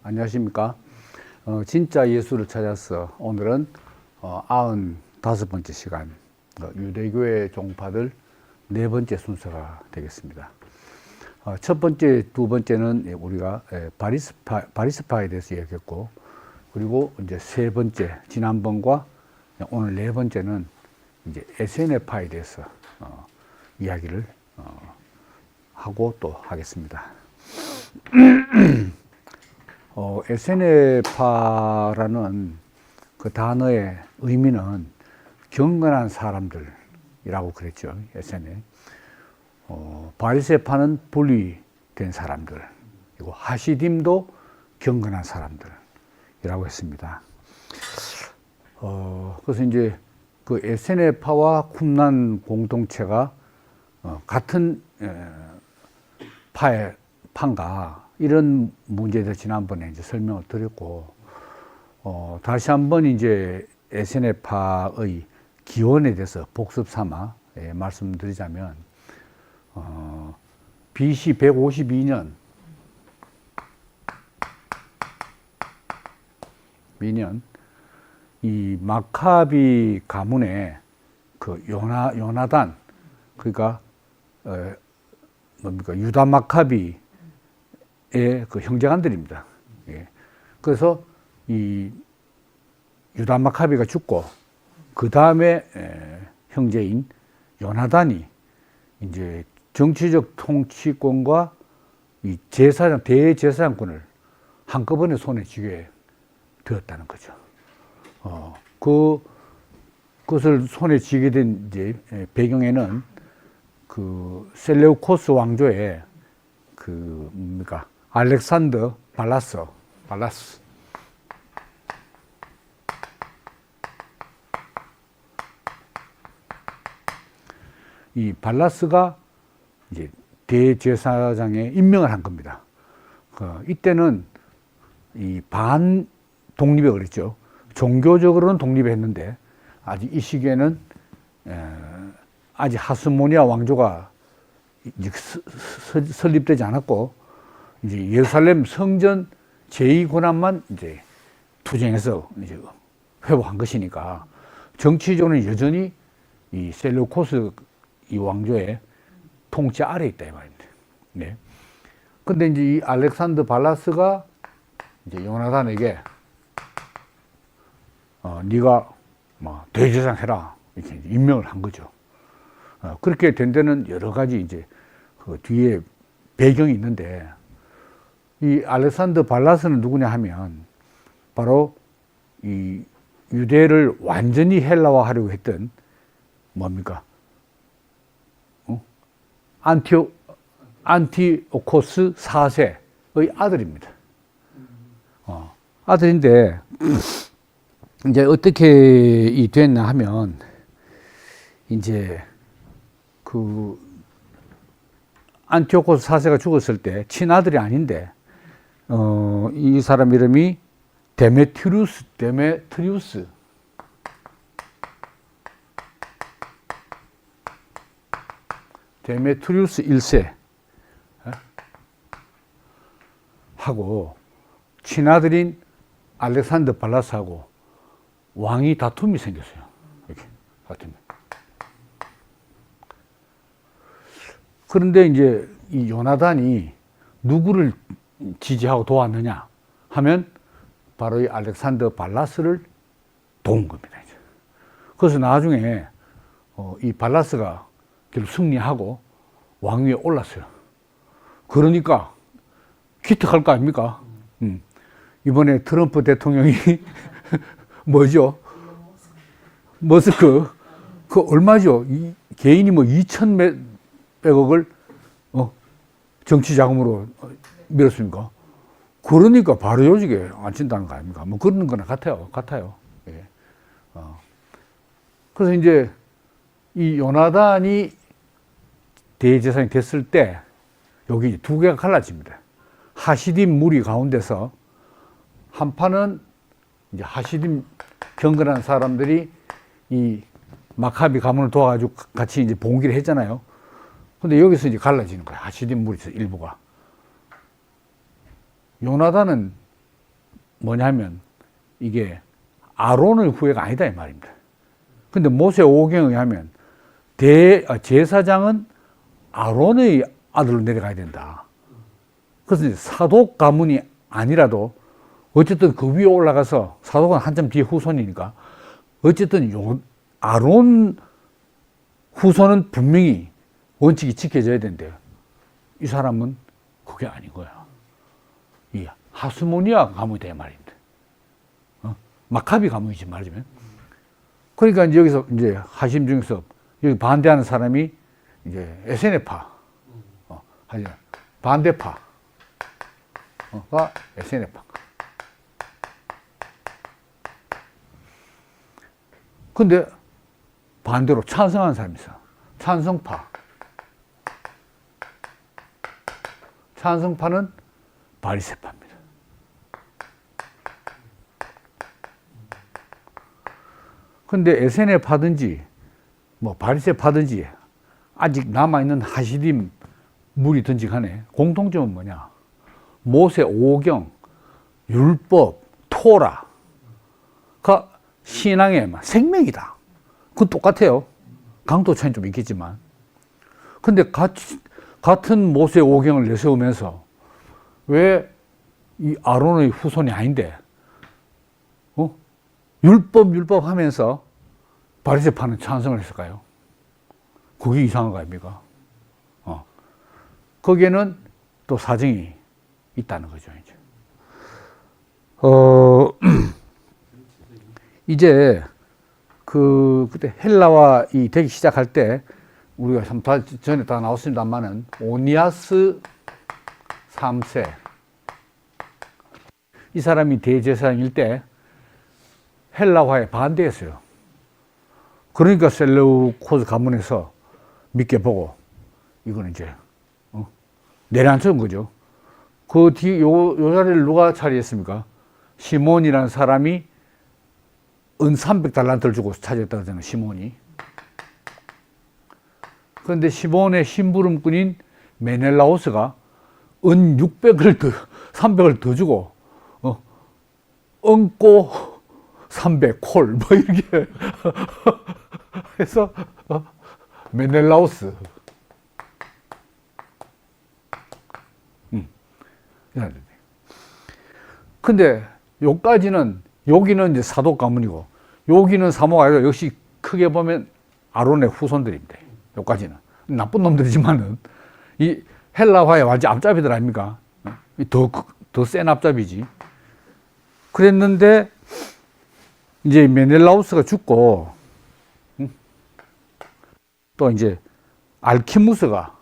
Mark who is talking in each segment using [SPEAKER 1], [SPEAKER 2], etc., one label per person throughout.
[SPEAKER 1] 안녕하십니까. 진짜 예수를 찾아서 오늘은 95번째 시간, 유대교의 종파들 네 번째 순서가 되겠습니다. 첫 번째, 두 번째는 우리가 바리스파에 대해서 얘기했고, 그리고 이제 세 번째, 지난번과 오늘 네 번째는 이제 에세네파에 대해서 이야기를 하고 또 하겠습니다. 에세네파라는 그 단어의 의미는 경건한 사람들이라고 그랬죠. 에세네. 바리새파는 분리된 사람들, 그리고 하시딤도 경건한 사람들이라고 했습니다. 그래서 이제 그 에세네파와 쿰란 공동체가 같은 파인가 이런 문제에 대해서 지난번에 이제 설명을 드렸고, 다시 한번 이제 에세네파의 기원에 대해서 복습 삼아 말씀드리자면, BC 152년 이 마카비 가문의 그 요나단, 그러니까 유다 마카비의 그 형제간들입니다. 예. 그래서 이 유다 마카비가 죽고 그 다음에 형제인 요나단이 이제 정치적 통치권과 이 대제사장권을 한꺼번에 손에 쥐게 되었다는 거죠. 그것을 손에 쥐게 된 이제 배경에는 그 셀레우코스 왕조의 그 알렉산더 발라스. 이 발라스가 이제 대제사장에 임명을 한 겁니다. 이때는 이 반독립에 그랬죠. 종교적으로는 독립했는데 아직 이 시기에는 아직 하스모니아 왕조가 이제 설립되지 않았고, 이제 예루살렘 성전 제2 권한만 이제 투쟁해서 이제 회복한 것이니까 정치적으로는 여전히 이 셀레우코스 이 왕조의 통치 아래 있다 이 말입니다. 네. 근데 이제 이 알렉산더 발라스가 이제 요나단에게 네가 뭐 대제사장 해라 이렇게 임명을 한 거죠. 그렇게 된 데는 여러 가지 이제 그 뒤에 배경이 있는데, 이 알렉산더 발라스는 누구냐 하면 바로 이 유대를 완전히 헬라화하려고 했던 뭡니까? 안티오코스 4세의 아들입니다. 아들인데 이제 어떻게 됐나 하면, 이제 그 안티오코스 4세가 죽었을 때 친아들이 아닌데 이 사람 이름이 데메트리우스 1세 하고 친아들인 알렉산더 발라스하고 왕이 다툼이 생겼어요. 이렇게 다툼이. 그런데 이제 이 요나단이 누구를 지지하고 도왔느냐 하면 바로 이 알렉산더 발라스를 도운 겁니다. 이제. 그래서 나중에 이 발라스가 결국 승리하고 왕위에 올랐어요. 그러니까 기특할 거 아닙니까? 이번에 트럼프 대통령이 뭐죠? 머스크. 그 얼마죠? 개인이 뭐 2,100억을 정치 자금으로 밀었습니까? 그러니까 바로 요직에 앉힌다는 거 아닙니까? 뭐 그런 거나 같아요. 예. 그래서 이제 이 요나단이 대제사장이 됐을 때 여기 두 개가 갈라집니다. 하시딤 무리 가운데서 한 판은 이제 하시딤 경건한 사람들이 이 마카비 가문을 도와가지고 같이 이제 봉기를 했잖아요. 근데 여기서 이제 갈라지는 거야. 하시딤 무리에서 일부가. 요나단은 뭐냐면 이게 아론의 후예가 아니다 이 말입니다. 근데 모세 오경에 의하면 제사장은 아론의 아들로 내려가야 된다. 그래서 사독 가문이 아니라도 어쨌든 그 위에 올라가서 사독은 한참 뒤에 후손이니까 어쨌든 아론 후손은 분명히 원칙이 지켜져야 된대요. 이 사람은 그게 아닌 거야. 이 하스모니아 가문이다 말입니다. 마카비 가문이지 말하자면. 그러니까 이제 여기서 이제 하심 중에서 여기 반대하는 사람이 이제 에세네파, 반대파가 에세네파. 근데 반대로 찬성하는 사람이 있어. 찬성파. 찬성파는 바리새파입니다. 근데 에세네파든지 뭐 바리새파든지 아직 남아있는 하시딤 무리든지 간에 공통점은 뭐냐? 모세 오경, 율법, 토라가 신앙의 생명이다. 그건 똑같아요. 강도 차이는 좀 있겠지만. 근데 같은 모세 오경을 내세우면서 왜 이 아론의 후손이 아닌데, 율법 하면서 바리새파는 찬성을 했을까요? 그게 이상한 거 아닙니까? 거기에는 또 사정이 있다는 거죠, 이제. 이제 그때 헬라와 되기 시작할 때 우리가 전에 다 나왔습니다만은 오니아스 3세 이 사람이 대제사장일 때 헬라화에 반대했어요. 그러니까 셀레우코스 가문에서 믿게 보고 이거는 이제 내려앉은 거죠. 그 뒤 요 자리를 누가 차지했습니까? 시몬이라는 사람이 은 300달란트를 주고 차지했다고 하잖아요. 시몬이. 그런데 시몬의 심부름꾼인 메넬라오스가 은 300을 더 주고 얹고 300콜 뭐 이렇게 해서 메넬라오스. 근데 여기는 이제 사독 가문이고 여기는 사모가 아니라 역시 크게 보면 아론의 후손들입니다. 여기까지는 나쁜 놈들이지만은 이 헬라화의 완전 앞잡이들 아닙니까? 더 센 앞잡이지. 그랬는데 이제 메넬라우스가 죽고 또 이제 알키무스가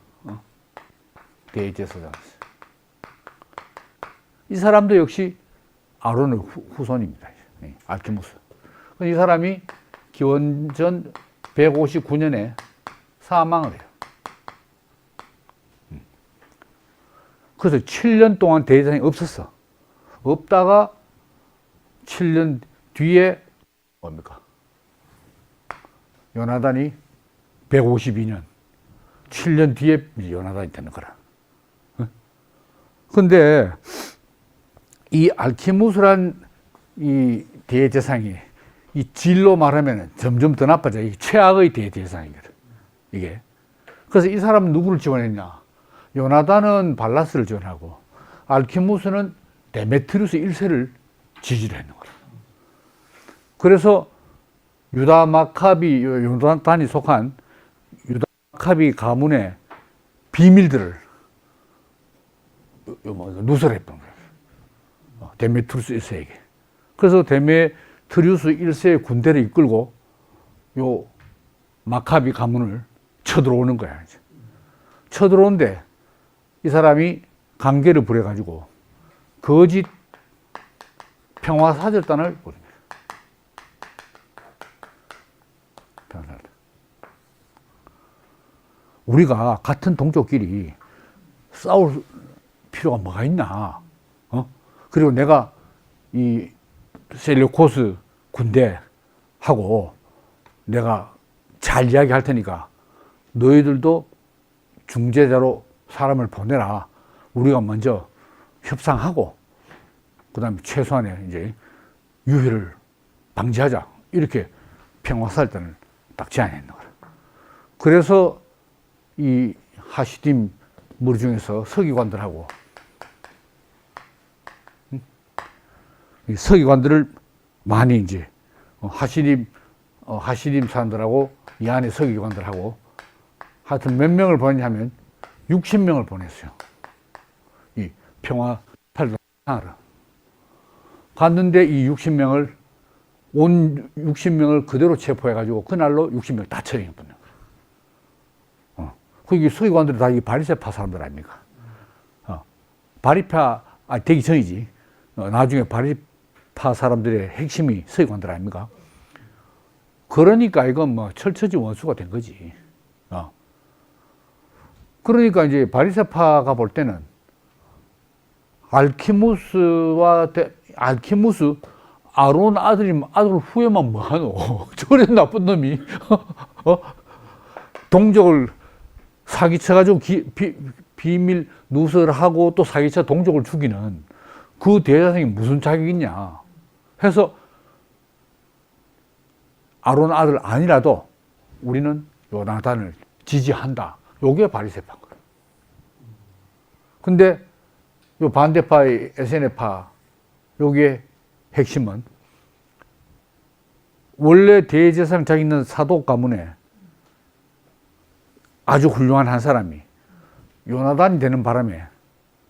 [SPEAKER 1] 대제사장이었어요. 이 사람도 역시 아론의 후손입니다. 알키무스. 이 사람이 기원전 159년에 사망을 해요. 그래서 7년 동안 대제사장이 없었어. 없다가 7년 뒤에 뭡니까? 요나단이 152년, 7년 뒤에 요나단이 되는 거라. 근데 이 알키무스란 이 대제사장이 이 질로 말하면 점점 더 나빠져. 이게 최악의 대제사장이거든. 이게. 그래서 이 사람은 누구를 지원했냐? 요나단은 발라스를 지원하고 알키무스는 데메트리우스 1세를 지지를 했는 거야. 그래서 유다 마카비, 요나단이 속한 유다 마카비 가문의 비밀들을 누설했던 거예요. 데메트리우스 1세에게. 그래서 데메트리우스 1세의 군대를 이끌고 요 마카비 가문을 쳐들어오는 거야. 이제. 쳐들어오는데 이 사람이 강제를 부려가지고 거짓 평화사절단을 벌입니다. 우리가 같은 동족끼리 싸울 필요가 뭐가 있나? 그리고 내가 이 셀레우코스 군대하고 내가 잘 이야기할 테니까 너희들도 중재자로 사람을 보내라. 우리가 먼저 협상하고 다음에 최소한의 이제 유해를 방지하자. 이렇게 평화살단을 딱 제안했는 거예요. 그래서 이 하시딤 무리 중에서 서기관들하고 이 서기관들을 많이 이제 하시딤 사람들하고 이 안에 서기관들하고 하여튼 몇 명을 보냈냐면 60명을 보냈어요. 이 평화 탈당을 갔는데 이 60명을 온 60명을 그대로 체포해가지고 그날로 60명 다 처형해버린 거예요. 거기 서기관들이 다 이 바리새파 사람들 아닙니까? 바리파 되기 전이지. 나중에 바리파 사람들의 핵심이 서기관들 아닙니까? 그러니까 이건 뭐 철처지 원수가 된 거지. 그러니까 이제 바리새파가 볼 때는 알키무스 아론 아들 후회만 뭐하노? 저래 나쁜 놈이 동족을 사기쳐가지고 비밀 누설하고 또 사기쳐 동족을 죽이는 그 대제사장이 무슨 자격이 있냐 해서 아론 아들 아니라도 우리는 요나단을 지지한다. 요게 바리새파인 거예요. 근데 요 반대파의 에세네파 요게 핵심은 원래 대제사장 자기 있는 사독 가문에 아주 훌륭한 한 사람이 요나단이 되는 바람에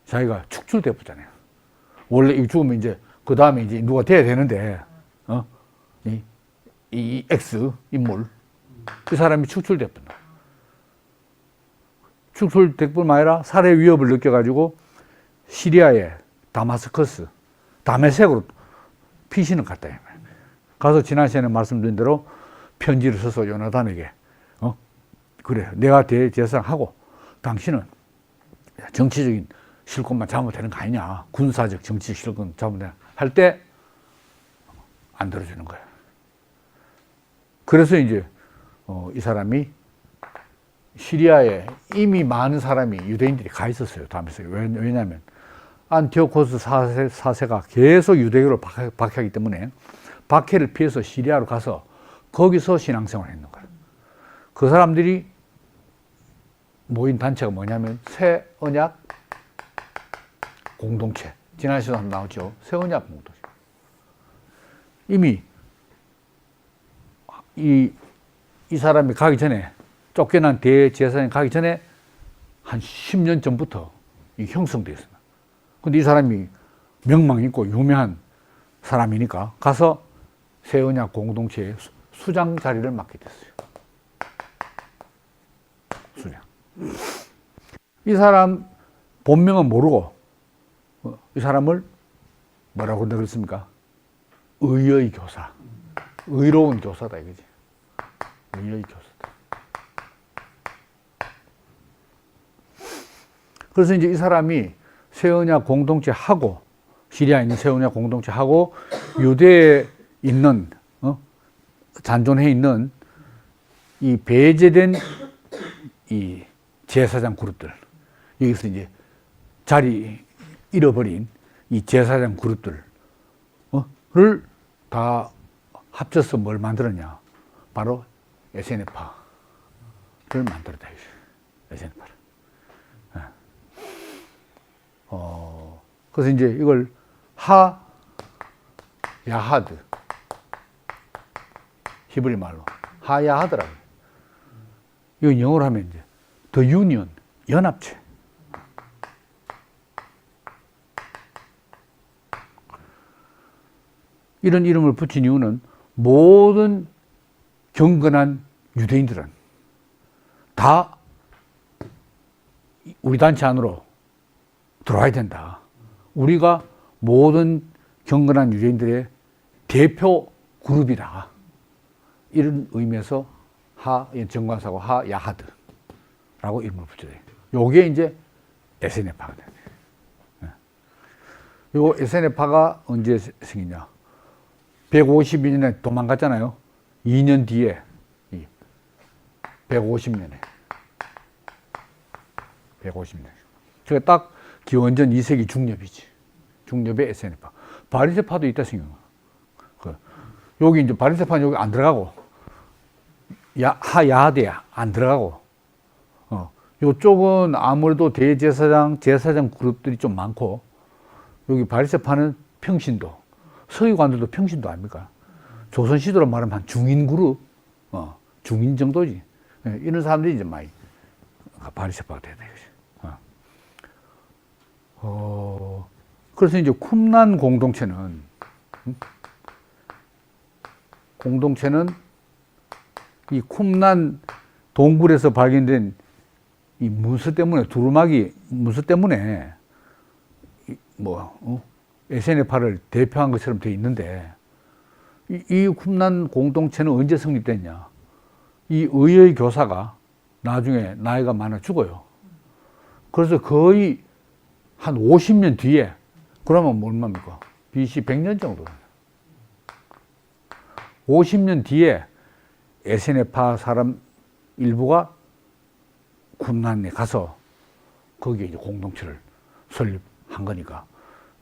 [SPEAKER 1] 자기가 축출돼 보잖아요. 원래 이 죽으면 이제 그 다음에 이제 누가 돼야 되는데 이 X 인물 그 사람이 축출돼 버려. 축출될 뿐만 아니라 살해 위협을 느껴가지고 시리아의 다마스커스 다메섹으로 피신을 갔다. 가서 지난 시간에 말씀드린 대로 편지를 써서 요나단에게 그래 내가 대제사장하고 당신은 정치적인 실권만 잡으면 되는 거 아니냐, 군사적 정치적 실권 잡으면 되나 할 때 안 들어주는 거야. 그래서 이제 이 사람이 시리아에 이미 많은 사람이 유대인들이 가 있었어요. 다메섹에. 왜냐하면 안티오코스 4세가 계속 유대교를 박해하기 때문에 박해를 피해서 시리아로 가서 거기서 신앙생활을 했는 거예요. 그 사람들이 모인 단체가 뭐냐면 새 언약 공동체. 지난 시간에 한번 나왔죠. 새 언약 공동체. 이미 이 사람이 가기 전에 쫓겨난 대제사장이 가기 전에 한 10년 전부터 형성되어 있습니다. 근데 이 사람이 명망 있고 유명한 사람이니까 가서 새 언약 공동체의 수장 자리를 맡게 됐어요. 수장. 이 사람 본명은 모르고 이 사람을 뭐라고 그랬습니까? 의의 교사. 의로운 교사다 이거지. 의의 교사다. 그래서 이제 이 사람이 새 언약 공동체 하고 시리아에 있는 새 언약 공동체 하고 유대에 있는 잔존해 있는 이 배제된 이 제사장 그룹들 여기서 이제 자리 잃어버린 이 제사장 그룹들을 다 합쳐서 뭘 만들었냐? 바로 에세네파를 만들었다. 에세네파를. 그래서 이제 이걸 하야하드 히브리 말로 하야하드라고. 이거 영어로 하면 이제 The Union 연합체. 이런 이름을 붙인 이유는 모든 경건한 유대인들은 다 우리 단체 안으로 들어와야 된다. 우리가 모든 경건한 유대인들의 대표 그룹이다. 이런 의미에서 정관사고 하야하드라고 이름을 붙여요. 요게 이제 에세네파가 되네. 요 에세네파가 언제 생기냐? 152년에 도망갔잖아요. 2년 뒤에 150년에 그게 딱 기원전 2세기 중엽이지. 중엽의 에세네파. 바리새파도 있다 생각. 여기 이제 바리새파는 여기 안 들어가고, 하야대야 안 들어가고, 요쪽은 아무래도 대제사장, 제사장 그룹들이 좀 많고, 여기 바리새파는 평신도, 서기관들도 평신도 아닙니까? 조선시대로 말하면 한 중인 그룹, 중인 정도지. 이런 사람들이 이제 많이 바리새파가 돼야 되겠지. 그래서 이제 쿰란 공동체는 이 쿰란 동굴에서 발견된 이 문서 때문에, 두루마기 문서 때문에 에세네파를 대표한 것처럼 돼 있는데, 이 쿰란 공동체는 언제 성립됐냐? 이 의의 교사가 나중에 나이가 많아 죽어요. 그래서 거의 한 50년 뒤에, 그러면 얼마입니까? BC 100년 정도. 50년 뒤에 에세네파 사람 일부가 쿰란에 가서 거기에 이제 공동체를 설립한 거니까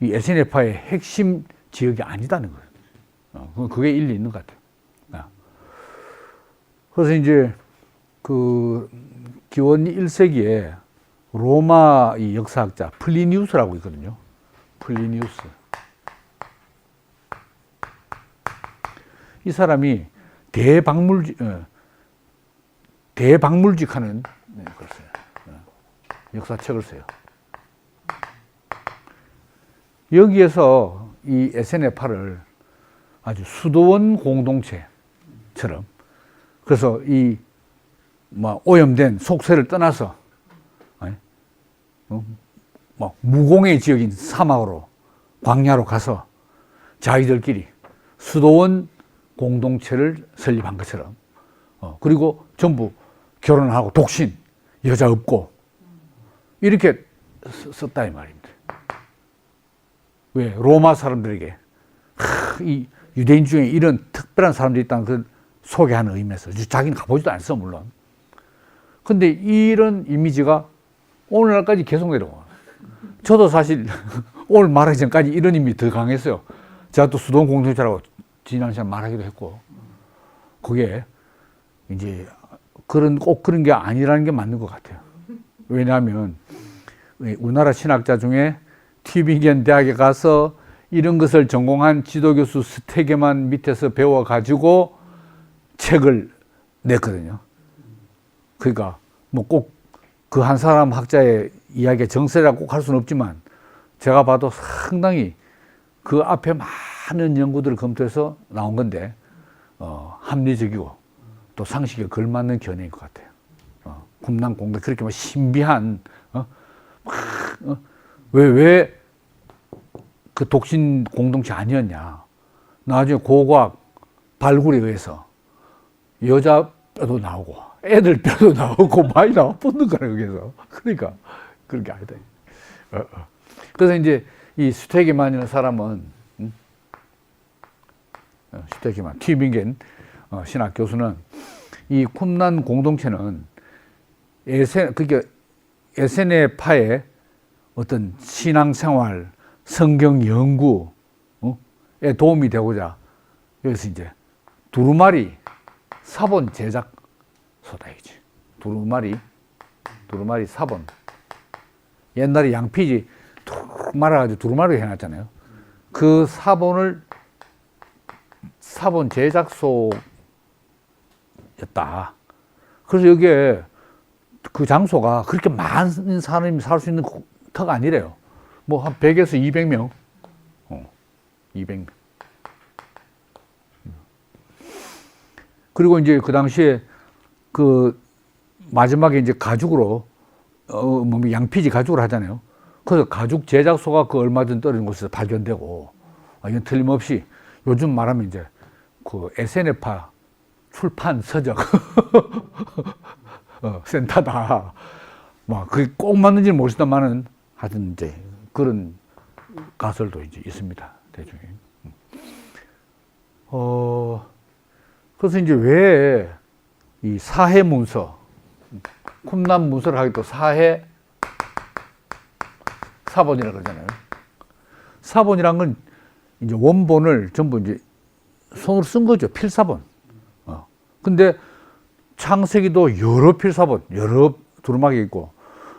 [SPEAKER 1] 이 에세네파의 핵심 지역이 아니다는 거예요. 그게 일리 있는 것 같아요. 그래서 이제 그 기원 1세기에 로마 이 역사학자 플리니우스라고 있거든요. 플리니우스. 이 사람이 대박물직 하는 걸 써요. 역사책을 써요. 여기에서 이 에세네파를 아주 수도원 공동체처럼, 그래서 이 오염된 속세를 떠나서 무공의 지역인 사막으로, 광야로 가서 자기들끼리 수도원 공동체를 설립한 것처럼, 그리고 전부 결혼하고 독신, 여자 없고, 이렇게 썼다 이 말입니다. 왜? 로마 사람들에게 이 유대인 중에 이런 특별한 사람들이 있다는 걸 소개하는 의미에서. 자기는 가보지도 않았어, 물론. 근데 이런 이미지가 오늘날까지 계속되더라고요. 저도 사실 오늘 말하기 전까지 이런 이미지 더 강했어요. 제가 또 수도원 공동체라고 지난 시간 말하기도 했고, 그게 이제 꼭 그런 게 아니라는 게 맞는 것 같아요. 왜냐하면 우리나라 신학자 중에 튜빙겐 대학에 가서 이런 것을 전공한 지도교수 스테게만 밑에서 배워가지고 책을 냈거든요. 그러니까 꼭 그 한 사람 학자의 이야기의 정설이라고 꼭 할 수는 없지만, 제가 봐도 상당히 그 앞에 많은 연구들을 검토해서 나온 건데, 합리적이고 또 상식에 걸맞는 견해인 것 같아요. 쿰란 공동, 그렇게 신비한, 왜 그 독신 공동체 아니었냐. 나중에 고고학 발굴에 의해서 여자 뼈도 나오고 애들 뼈도 나오고 많이 나와붙는 거라, 여기서. 그러니까 그런 게 아니다. 그래서 이제 이 스테게만이라는 사람은, 스테게만, 튜빙겐 신학 교수는 이 쿰란 공동체는 그러니까 에세네파의 어떤 신앙생활, 성경 연구에 도움이 되고자 여기서 이제 두루마리 사본 제작소다 이지. 두루마리 사본. 옛날에 양피지 말아가지고 두루마리 해놨잖아요. 그 사본 제작소였다. 그래서 여기에 그 장소가 그렇게 많은 사람이 살 수 있는 터가 아니래요. 한 100에서 200명. 200명. 그리고 이제 그 당시에 그 마지막에 이제 가죽으로, 양피지 가죽으로 하잖아요. 그래서 가죽 제작소가 그 얼마 전 떨어진 곳에서 발견되고, 이건 틀림없이 요즘 말하면 이제 그 에세네파 출판 서적 센터다. 그게 꼭 맞는지는 모르겠다만은 하여튼 이제 그런 가설도 이제 있습니다. 대중에. 그래서 이제 왜 이 사해 문서, 쿰란 문서를 하기 또 사해 사본이라고 그러잖아요. 사본이란 건 이제 원본을 전부 이제 손으로 쓴 거죠. 필사본. 근데 창세기도 여러 필사본, 여러 두루마기 있고,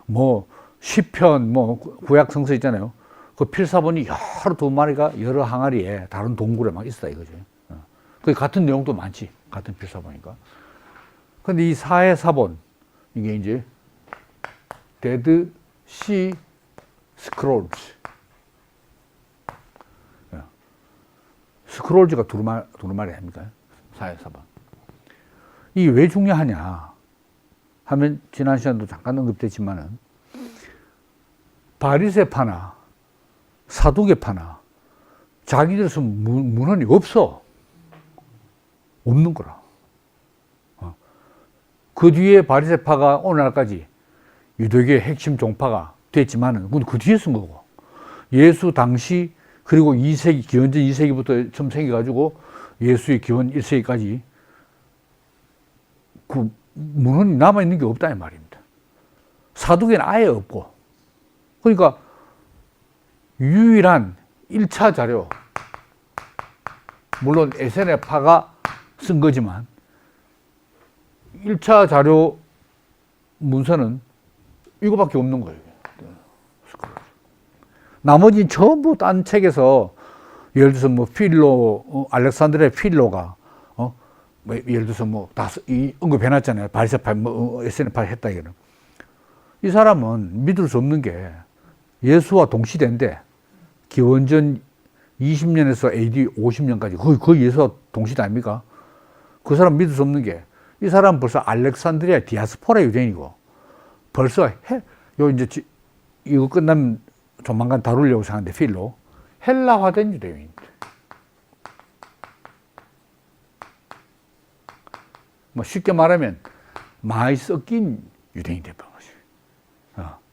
[SPEAKER 1] 뭐, 시편, 뭐, 구약 성서 있잖아요. 그 필사본이 여러 두루마리가 여러 항아리에 다른 동굴에 막 있다 이거죠. 그 같은 내용도 많지. 같은 필사본이니까. 근데 이 사해 사본, 이게 이제, 데드 시 스크롤즈. 스크롤즈가 두루마리 아닙니까? 사해 사본. 이게 왜 중요하냐 하면 지난 시간도 잠깐 언급됐지만은 바리새파나 사두개파나 자기들 쓴 문헌이 없어. 없는 거라. 그 뒤에 바리새파가 오늘날까지 유대교의 핵심 종파가 됐지만은 그건 그 뒤에 쓴 거고, 예수 당시 그리고 2세기 기원전 2세기부터 처음 생겨가지고 예수의 기원 1세기까지 그 문헌이 남아있는 게 없다 이 말입니다. 사두개는 아예 없고, 그러니까 유일한 1차 자료, 물론 에세네파가 쓴 거지만 1차 자료 문서는 이거밖에 없는 거예요. 나머지 전부 딴 책에서, 예를 들어서 뭐 필로, 알렉산드리아 필로가 뭐 예를 들어서 뭐 다 언급해놨잖아요. 바리새파, 뭐 에세네파 했다 이거는. 이 사람은 믿을 수 없는 게 예수와 동시대인데 기원전 20년에서 AD 50년까지 거의 예수와 동시대 아닙니까? 그 사람 믿을 수 없는 게, 이 사람은 벌써 알렉산드리아 디아스포라 유대인이고, 벌써 요 이제 이거 끝나면 조만간 다루려고 생각하는데 필로 헬라화된 유대인입니다. 뭐 쉽게 말하면 많이 섞인 유대인이 됐던 거지.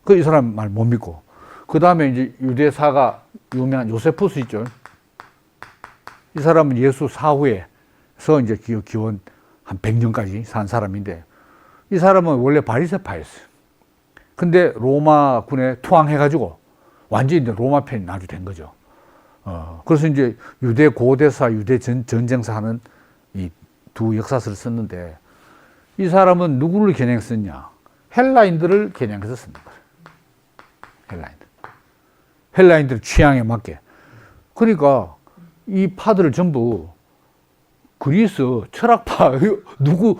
[SPEAKER 1] 그 이 사람 말 못 믿고, 그 다음에 이제 유대사가 유명한 요세푸스 있죠. 이 사람은 예수 사후에서 이제 기원 한 100년까지 산 사람인데, 이 사람은 원래 바리새파였어요. 근데 로마 군에 투항해가지고 완전히 이제 로마 편이 나주 된 거죠. 그래서 이제 유대 고대사, 유대 전쟁사 하는 이 두 역사서를 썼는데, 이 사람은 누구를 겨냥했었냐? 헬라인들을 겨냥해서 쓰는 거예요. 헬라인들 취향에 맞게. 그러니까 이 파들을 전부 그리스 철학파, 누구,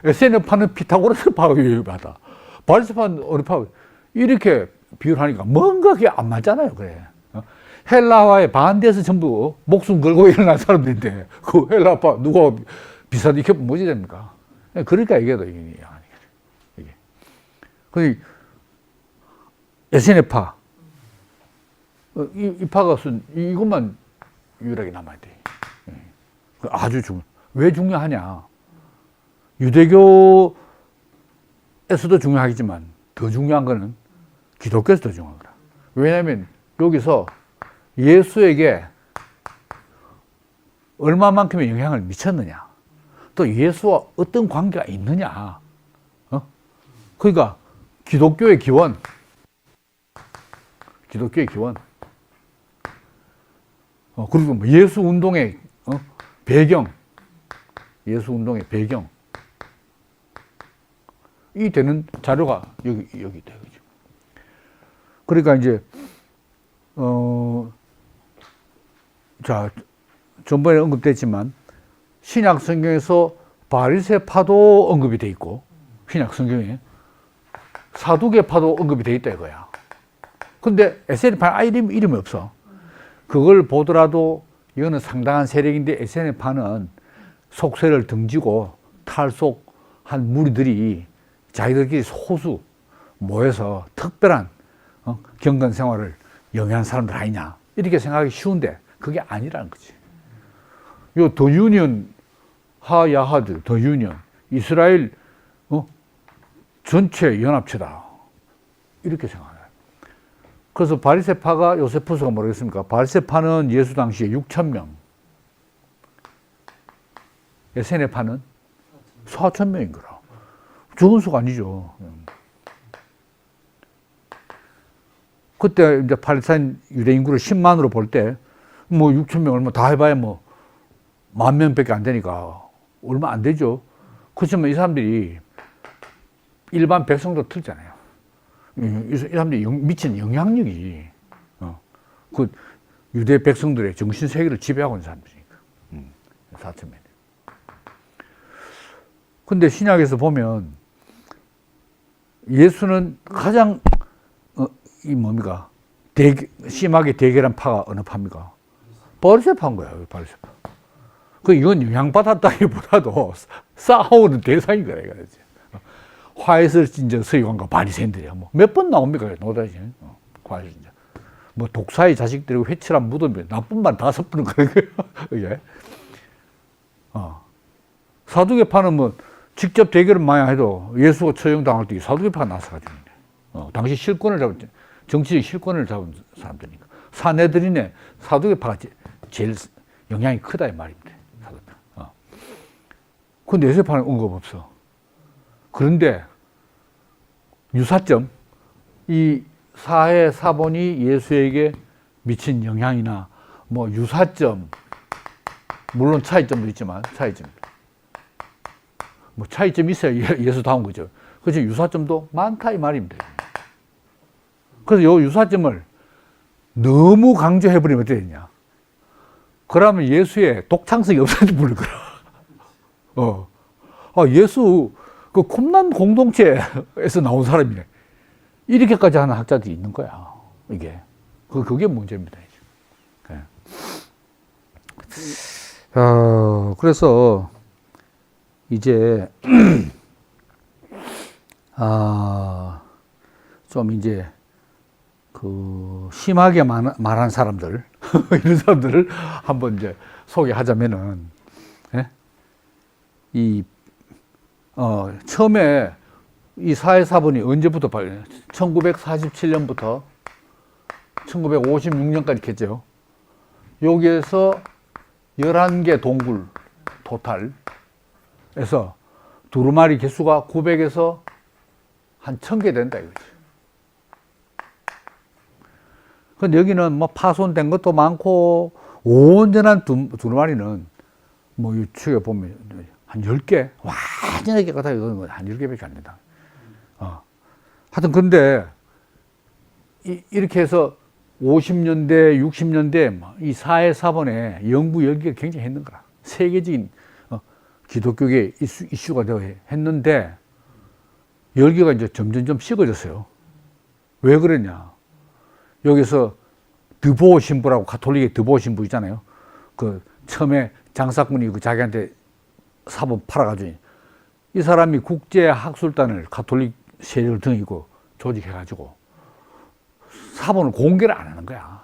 [SPEAKER 1] 에세네파는 피타고라스파 받아. 바리새파는 어느 파, 이렇게 비유를 하니까 뭔가 그게 안 맞잖아요. 그래. 헬라화에 반대해서 전부 목숨 걸고 일어난 사람들인데, 그 헬라파 누가 비슷하게 이렇게 뭐지 됩니까? 그러니까 이게 이게. 그 에세네파, 이 파가 쓴 이것만 유일하게 남아야 돼. 아주 왜 중요하냐? 유대교에서도 중요하겠지만 더 중요한 거는 기독교에서 더 중요한 거라. 왜냐하면 여기서 예수에게 얼마만큼의 영향을 미쳤느냐, 또 예수와 어떤 관계가 있느냐. 그러니까 기독교의 기원, 그리고 뭐 예수 운동의 배경, 이 되는 자료가 여기 있다. 그죠? 그러니까 이제 자, 전번에 언급됐지만 신약 성경에서 바리새파도 언급이 돼 있고, 신약 성경에 사두개파도 언급이 돼 있다 이거야. 근데 에세네파는 아예 이름이 없어. 그걸 보더라도 이거는 상당한 세력인데, 에세네파는 속세를 등지고 탈속한 무리들이 자기들끼리 소수 모여서 특별한 경건 생활을 영위한 사람들 아니냐, 이렇게 생각하기 쉬운데 그게 아니라는 거지. 요 더 유니언 하야하드, 더 유니언, 이스라엘 전체 연합체다, 이렇게 생각해요. 그래서 바리새파가, 요세푸스가 뭐라겠습니까? 바리새파는 예수 당시에 6,000명, 에세네파는 4,000명인 거라. 적은 수가 아니죠. 그때 이제 팔레스타인 유대 인구를 10만으로 볼 때 뭐 6천 명 얼마 다 해봐야 뭐 10,000명밖에 안 되니까 얼마 안 되죠. 그렇지만 이 사람들이 일반 백성도 틀잖아요. 이 사람들이 미친 영향력이 그 유대 백성들의 정신 세계를 지배하고 있는 사람들이니까. 4천 명. 근데 신약에서 보면 예수는 가장 이 뭡니까? 심하게 대결한 파가 어느 파입니까? 바리새파인 거예요. 바리새파. 이건 영향받았다기보다도 싸우는 대상인 거야. 화해설 진저 서기관과 바리새인들이야. 뭐 몇 번 나옵니까? 노다지. 화해설 진저. 뭐 독사의 자식들이고 회칠한 무덤이 나쁜 말 5번은 그런 거예요. 이게. 사두개파는 뭐 직접 대결을 많이 해도 예수가 처형당할 때 사두개파가 나서가지고 당시 실권을 잡은 정치적 실권을 잡은 사람들이니까 사내들이네 사두개파가 제일 영향이 크다 이 말입니다. 사두개파. 근데 요새파는 언급 없어. 그런데 유사점 이 사해 사본이 예수에게 미친 영향이나 뭐 유사점 물론 차이점도 있지만 차이점 뭐 차이점이 있어야 예수다운 거죠. 그래서 유사점도 많다 이 말입니다. 그래서 이 유사점을 너무 강조해버리면 어떻게 되냐. 그러면 예수의 독창성이 없어져 버릴 거야. 예수 그 쿰난 공동체에서 나온 사람이네. 이렇게까지 하는 학자들이 있는 거야. 이게 그게 문제입니다. 네. 그래서 이제 좀 이제 그 심하게 말한 사람들 이런 사람들을 한번 이제 소개하자면은 처음에 이 사해사본이 언제부터 1947년부터 1956년까지 했죠. 여기에서 11개 동굴 토탈에서 두루마리 개수가 900에서 한 1000개 된다 이거지. 근데 여기는 뭐 파손된 것도 많고 온전한 두루마리는 뭐 유축에 보면 한 10개 완전하게 갖다 이거는 한 10개밖에 안 된다. 하여튼 근데 이렇게 해서 50년대, 60년대 이 사해사본에 연구 열기가 굉장히 했는 거라. 세계적인 기독교계 이슈가 되어 했는데 열기가 이제 점점점 식어졌어요. 왜 그러냐? 여기서 드보어 신부라고 가톨릭의 드보어 신부 있잖아요. 그 처음에 장사꾼이 그 자기한테 사본 팔아가지고 이 사람이 국제 학술단을 가톨릭 세력을 등이고 조직해가지고 사본을 공개를 안 하는 거야.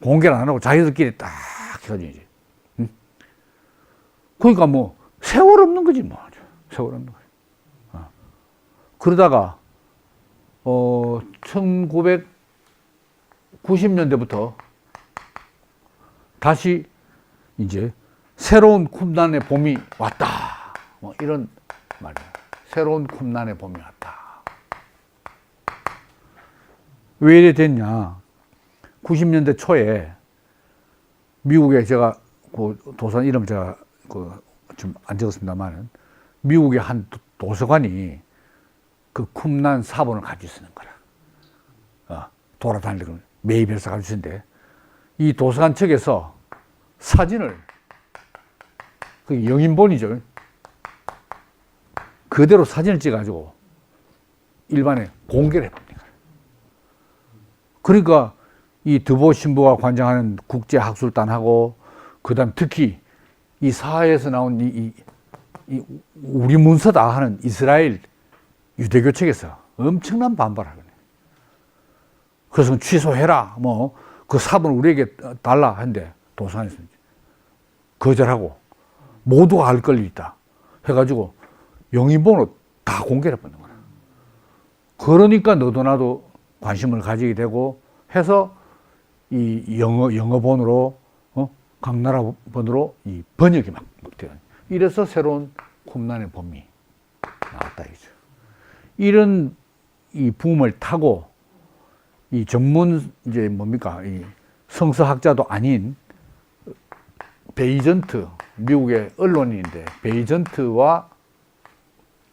[SPEAKER 1] 공개를 안 하고 자기들끼리 딱 해가지고 이제. 그러니까 뭐 세월 없는 거지 뭐. 세월 없는 거지. 그러다가 1990년대부터 다시 이제 새로운 쿰난의 봄이 왔다. 뭐 이런 말이에요. 새로운 쿰난의 봄이 왔다. 왜 이래 됐냐? 90년대 초에 미국에 제가 그 도서관 이름 제가 좀 안 적었습니다만은 미국의 한 도서관이 그 쿰난 사본을 가지고 쓰는 거라. 돌아다니고 매일별서 가지고 쓰는데 이 도서관 측에서 사진을 그 영인본이죠. 그대로 사진을 찍어가지고 일반에 공개를 해봅니다. 그러니까 이 드보 신부가 관장하는 국제학술단하고 그다음 특히 이 사하에서 나온 이 우리 문서다 하는 이스라엘 유대교 측에서 엄청난 반발하거든요. 그래서 취소해라. 뭐 그 사본을 우리에게 달라 했는데 도서관에서 거절하고 모두가 알 권리 있다 해가지고 영인본으로 다 공개를 해버리는 거야. 그러니까 너도 나도 관심을 가지게 되고 해서 이 영어본으로 각 나라 번으로 이 번역이 막 돼요. 이래서 새로운 쿰난의 봄이 나왔다 이죠. 이런 이 붐을 타고 이 전문 이제 뭡니까 이 성서학자도 아닌 베이전트, 미국의 언론인인데 베이전트와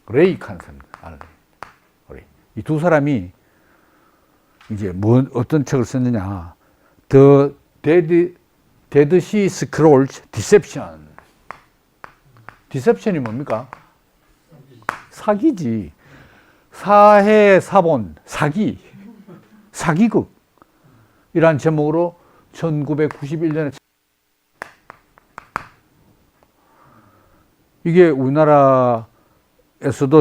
[SPEAKER 1] 레이 칸슨, 이 두 사람이 이제 어떤 책을 썼느냐, The Dead Sea Scrolls Deception. 디셉션이 뭡니까? 사기지. 사해 사본, 사기극. 이란 제목으로 1991년에 이게 우리나라에서도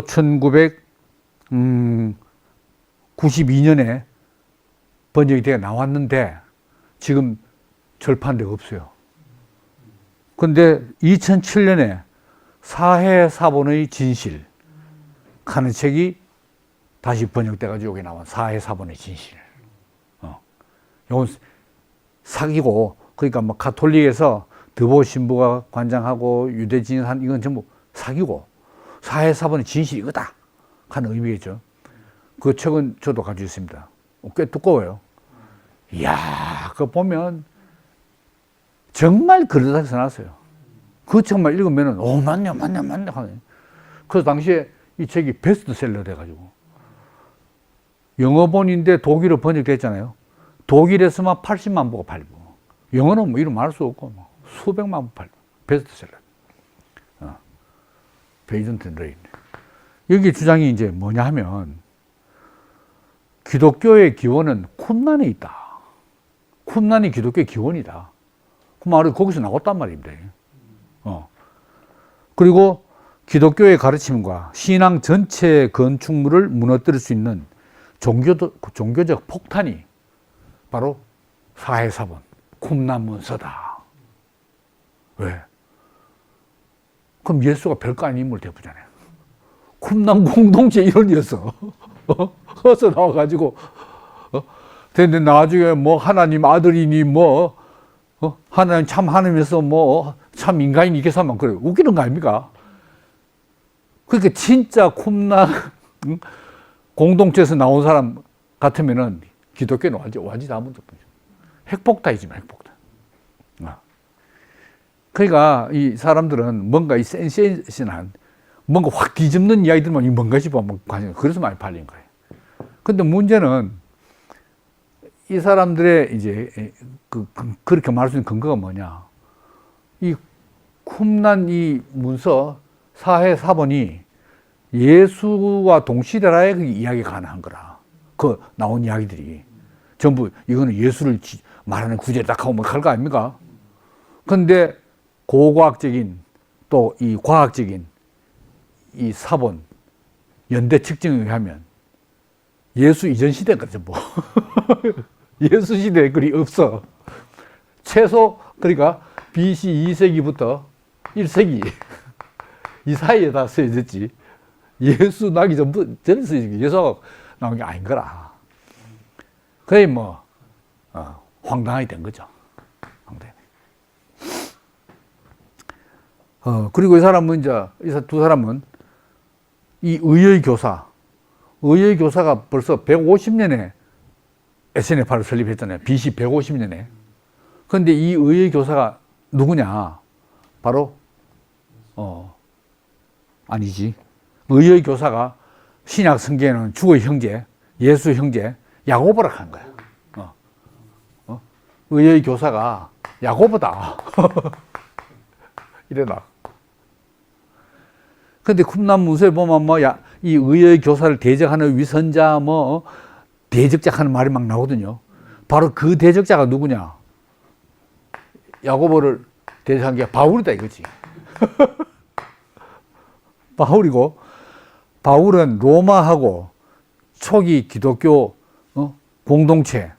[SPEAKER 1] 1992년에 번역이 되어 나왔는데 지금 절판되가 없어요. 근데 2007년에 사해 사본의 진실 하는 책이 다시 번역돼가지고 여기 나온 사해 사본의 진실. 이건 사기고, 그러니까 뭐 가톨릭에서 드보 신부가 관장하고 유대진한 이건 전부 사기고 사해 사본의 진실이 이거다 하는 의미겠죠. 그 책은 저도 가지고 있습니다. 꽤 두꺼워요. 이야, 그거 보면 정말 그러다 써놨어요. 그 책만 읽으면은, 맞네 하네. 그래서 당시에 이 책이 베스트셀러 돼가지고. 영어본인데 독일어 번역됐잖아요. 독일에서만 80만 부가 팔고. 영어는 뭐 이름 말할 수 없고, 뭐 수백만 부 팔고. 베스트셀러. 베이전트 레인. 여기 주장이 이제 뭐냐 하면, 기독교의 기원은 쿰란에 있다. 쿰란이 기독교의 기원이다. 그 말은 거기서 나왔단 말입니다. 그리고 기독교의 가르침과 신앙 전체의 건축물을 무너뜨릴 수 있는 종교적 폭탄이 바로 사해사본, 쿰란 문서다. 왜? 그럼 예수가 별거 아닌 인물 되보잖아요. 쿰란 공동체 일원이었어. 거기서 나와가지고, 근데 나중에 뭐 하나님 아들이니 뭐, 하나님 참 하나님에서 뭐, 참 인간이 이렇게 살면 그래. 웃기는 거 아닙니까? 그러니까 진짜 쿰란 공동체에서 나온 사람 같으면은 기독교는 완전히 아무도 없죠. 핵폭탄이지만 핵폭탄. 그러니까 이 사람들은 뭔가 이 센세이션한 뭔가 확 뒤집는 이야기들만 이 뭔가 싶어 관심. 그래서 많이 팔린 거예요. 근데 문제는 이 사람들의 이제 그렇게 말할 수 있는 근거가 뭐냐? 이 쿰란 이 문서 사해 사본이 예수와 동시대라에 그 이야기가 가능한 거라. 그 나온 이야기들이 전부 이거는 예수를 말하는 구절이 딱 하고 뭐 할 거 아닙니까? 근데 고고학적인 또 이 과학적인 이 사본 연대 측정에 의하면 예수 이전 시대가 전부 예수 시대에 그리 없어. 최소 그러니까 BC 2세기부터 1세기 이 사이에 다 쓰여졌지. 예수 나기 전에 쓰여졌지. 예수가 나온 게 아닌 거라. 거의 뭐 황당하게 된 거죠. 황당해. 그리고 이 사람은 이제 이 두 사람은 이 의의 교사가 벌써 150년에 SNF를 설립했잖아요. BC 150년에. 그런데 이 의의 교사가 누구냐? 바로 아니지. 의의 교사가 신약 성경에는 주의 형제, 예수 형제 야고보라 한 거야. 의의 교사가 야고보다. 이래나. 근데 쿰란 문서에 보면 이 의의 교사를 대적하는 위선자 대적자 하는 말이 막 나오거든요. 바로 그 대적자가 누구냐? 야고보를 대적한 게 바울이다 이거지. 바울이고, 바울은 로마하고 초기 기독교 공동체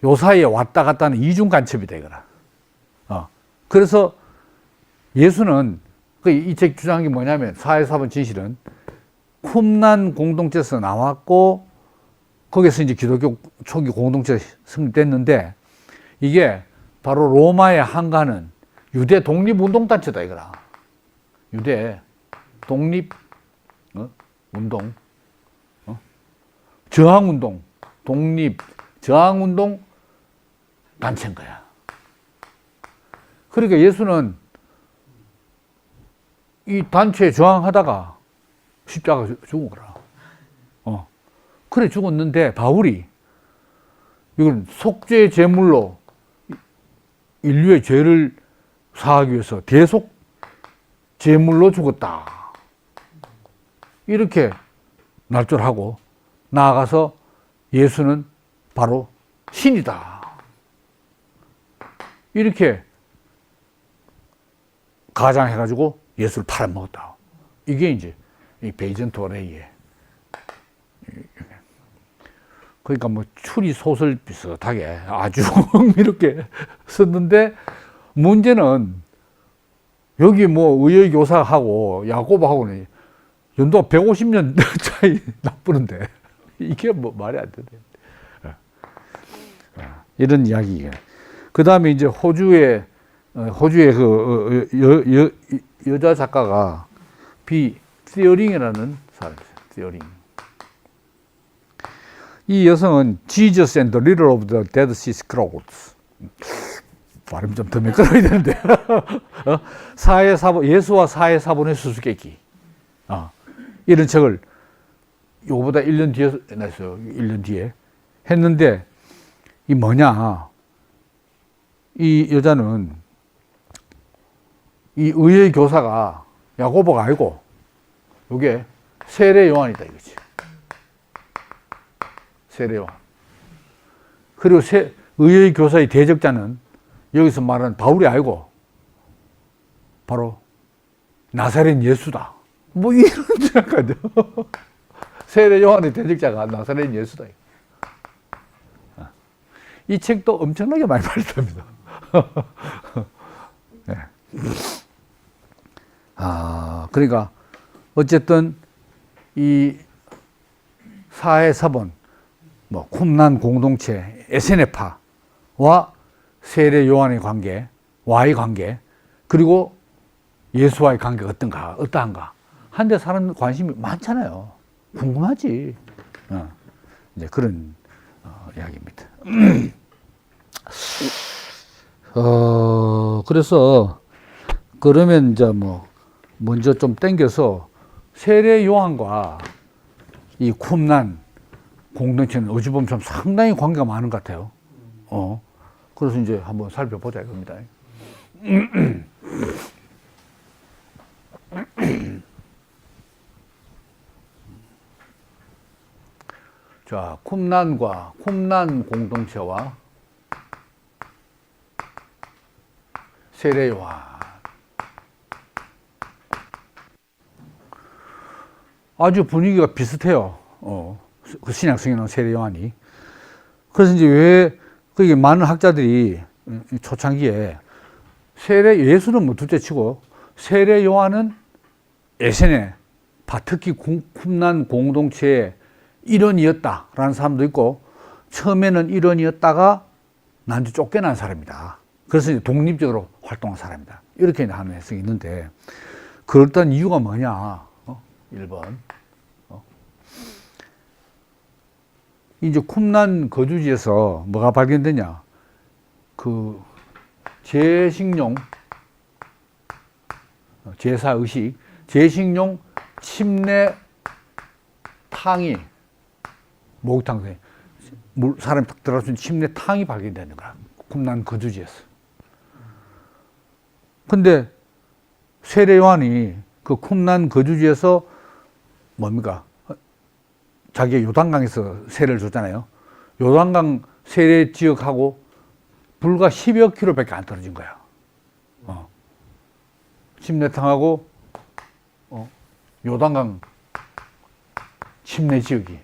[SPEAKER 1] 요 사이에 왔다 갔다 하는 이중 간첩이다 이거라. 그래서 예수는 이 책 주장한 게 뭐냐면 사해사본 진실은 쿰란 공동체에서 나왔고 거기서 이제 기독교 초기 공동체가 성립됐는데 이게 바로 로마에 한가하는 유대 독립운동단체다 이거라. 유대 독립 운동, 저항운동, 독립 저항운동 단체인 거야. 그러니까 예수는 이 단체에 저항하다가 십자가 죽은 거라. 그래 죽었는데 바울이 이건 속죄 제물로 인류의 죄를 사하기 위해서 대속 제물로 죽었다. 이렇게 날조하고 나아가서 예수는 바로 신이다. 이렇게 가장해가지고 예수를 팔아먹었다. 이게 이제 이 베이전 토레이의, 그러니까 뭐 추리 소설 비슷하게 아주 흥미롭게 썼는데, 문제는 여기 뭐 의의 교사하고 야고보하고는 연도가 150년 차이 나쁘는데 이게 뭐 말이 안 되네. 이런 이야기예요. 그 다음에 이제 호주의 그 여자 작가가 티어링이라는 사람이에요. 티어링. 이 여성은 Jesus and the Riddle of the Dead Sea Scrolls. 발음 좀 더 매끄러워야 되는데. 예수와 사회 사본의 수수께끼. 이런 책을 요거보다 1년 뒤에 냈어요. 1년 뒤에. 했는데, 이 뭐냐. 이 여자는 이 의의 교사가 야고보가 아니고, 요게 세례 요한이다 이거지. 세례 요한. 그리고 의의 교사의 대적자는 여기서 말하는 바울이 아니고 바로 나사렛 예수다. 뭐 이런 생각하죠. 세례 요한의 대적자가 나사렛 예수다. 이 책도 엄청나게 많이 팔렸답니다. 네. 그러니까 어쨌든 이 사회 사본, 뭐 쿰란 공동체, 에세네파와 세례 요한의 관계, 와의 관계, 그리고 예수와의 관계가 어떠한가 한데 사람 관심이 많잖아요. 궁금하지. 이제 그런 이야기입니다. 그래서 그러면 이제 뭐 먼저 좀 땡겨서 세례 요한과 이 쿰란 공동체는 어찌 보면 좀 상당히 관계가 많은 것 같아요. 그래서 이제 한번 살펴보자 이겁니다. 자, 쿰란 공동체와 세례 요한. 아주 분위기가 비슷해요. 그 신약 성경은 세례 요한이. 그래서 이제 왜 그게 많은 학자들이 초창기에 예수는 뭐 둘째치고 세례 요한은 에세네파, 특히 쿰란 공동체의 일원이었다라는 사람도 있고, 처음에는 일원이었다가 난주 쫓겨난 사람이다. 그래서 이제 독립적으로 활동한 사람이다. 이렇게 하는 해석이 있는데, 그럴던 이유가 뭐냐? 1번. 이제 쿰란 거주지에서 뭐가 발견되냐? 그 제식용, 제사 의식, 제식용 침례 탕이, 목욕탕, 사람이 딱 들어갈 수 있는 침례 탕이 발견되는 거야. 쿰란 거주지에서. 근데 세례 요한이 그 쿰란 거주지에서 뭡니까? 자기가 요단강에서 세례를 줬잖아요. 요단강 세례 지역하고 불과 10여 킬로밖에 안 떨어진 거야. 침례탕하고 요단강 침례 지역이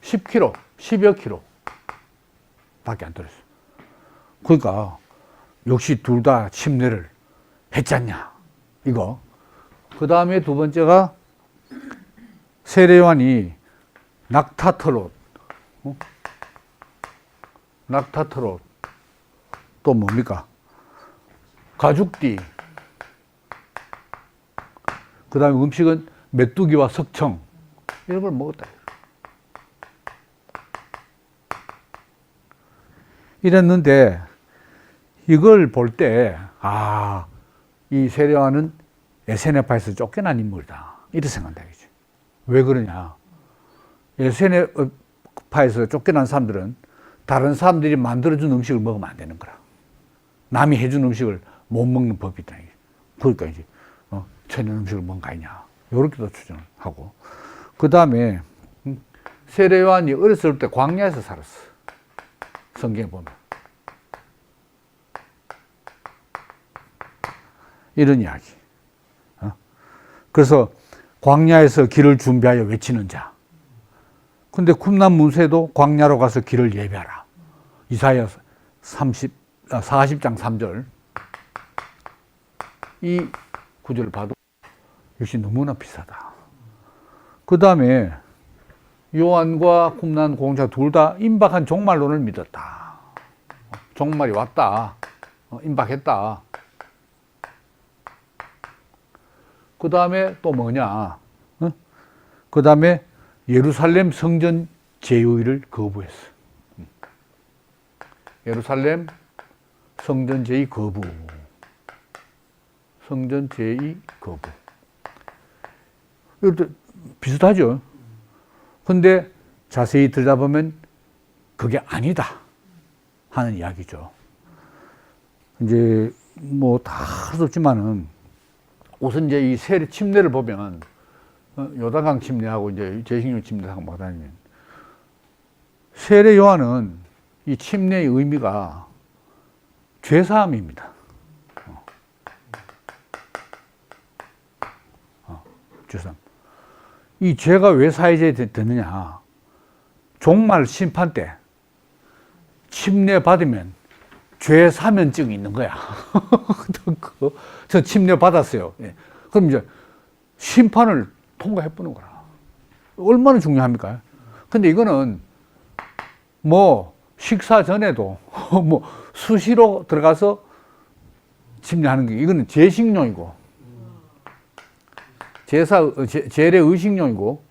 [SPEAKER 1] 10km, 10여 킬로 밖에 안 떨어졌어. 그러니까 역시 둘 다 침례를 했잖냐 이거. 그 다음에 두 번째가 세례 요한이 낙타트롯, 낙타트롯, 또 뭡니까? 가죽띠. 그 다음에 음식은 메뚜기와 석청, 이런 걸 먹었다. 이랬는데 이걸 볼 때, 이 세례요한은 에세네파에서 쫓겨난 인물이다. 이렇게 생각한다. 왜 그러냐. 에세네파에서 쫓겨난 사람들은 다른 사람들이 만들어준 음식을 먹으면 안 되는 거라. 남이 해준 음식을 못 먹는 법이 있다. 그러니까 이제, 천연 음식을 먹은 거 아니냐. 요렇게도 추정을 하고. 그 다음에, 세례요한이 어렸을 때 광야에서 살았어. 성경에 보면. 이런 이야기. 그래서 광야에서 길을 준비하여 외치는 자. 근데 쿰란 문서에도 광야로 가서 길을 예비하라. 이사야 40장 3절. 이 구절을 봐도 역시 너무나 비슷하다. 그 다음에 요한과 쿰란 공자 둘 다 임박한 종말론을 믿었다. 종말이 왔다. 임박했다. 그 다음에 또 뭐냐. 그 다음에 예루살렘 성전 제의를 거부했어. 예루살렘 성전 제의 거부. 성전 제의 거부. 이것도 비슷하죠. 근데 자세히 들여다보면 그게 아니다 하는 이야기죠. 이제 뭐 다 할 수 없지만은 우선 이제 이 세례 침례를 보면 요단강 침례하고 이제 제식용 침례하고 뭐다니면 세례 요한은 이 침례의 의미가 죄사함입니다. 죄사함. 이 죄가 왜 사해져야 되느냐? 종말 심판 때 침례 받으면 죄 사면증이 있는 거야. 저 침례 받았어요. 그럼 이제 심판을 통과해 보는 거라. 얼마나 중요합니까? 근데 이거는 뭐 식사 전에도 뭐 수시로 들어가서 침례하는 게 이거는 제식용이고 제례 의식용이고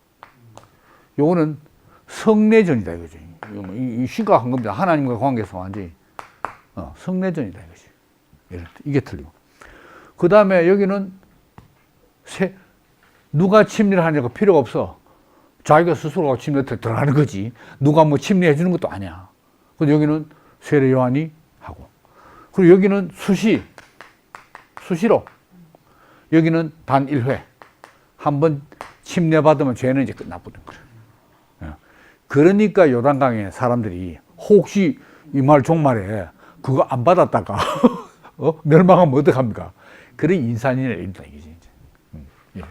[SPEAKER 1] 요거는 성례전이다 이거지. 이 심각한 겁니다. 하나님과 관계에서 완전히 성례전이다 이거지. 이게 틀리고. 그 다음에 여기는 누가 침례를 하냐고 필요가 없어. 자기가 스스로 침례 들어가는 거지. 누가 뭐 침례해 주는 것도 아니야. 근데 여기는 세례 요한이 하고. 그리고 여기는 수시로. 여기는 단 1회. 한번 침례 받으면 죄는 이제 끝나버린 거예요. 그러니까 요단강에 사람들이 혹시 이 말 종말에 그거 안 받았다가 멸망하면 어떡합니까? 그래 인산인의 일이다 이게 이제.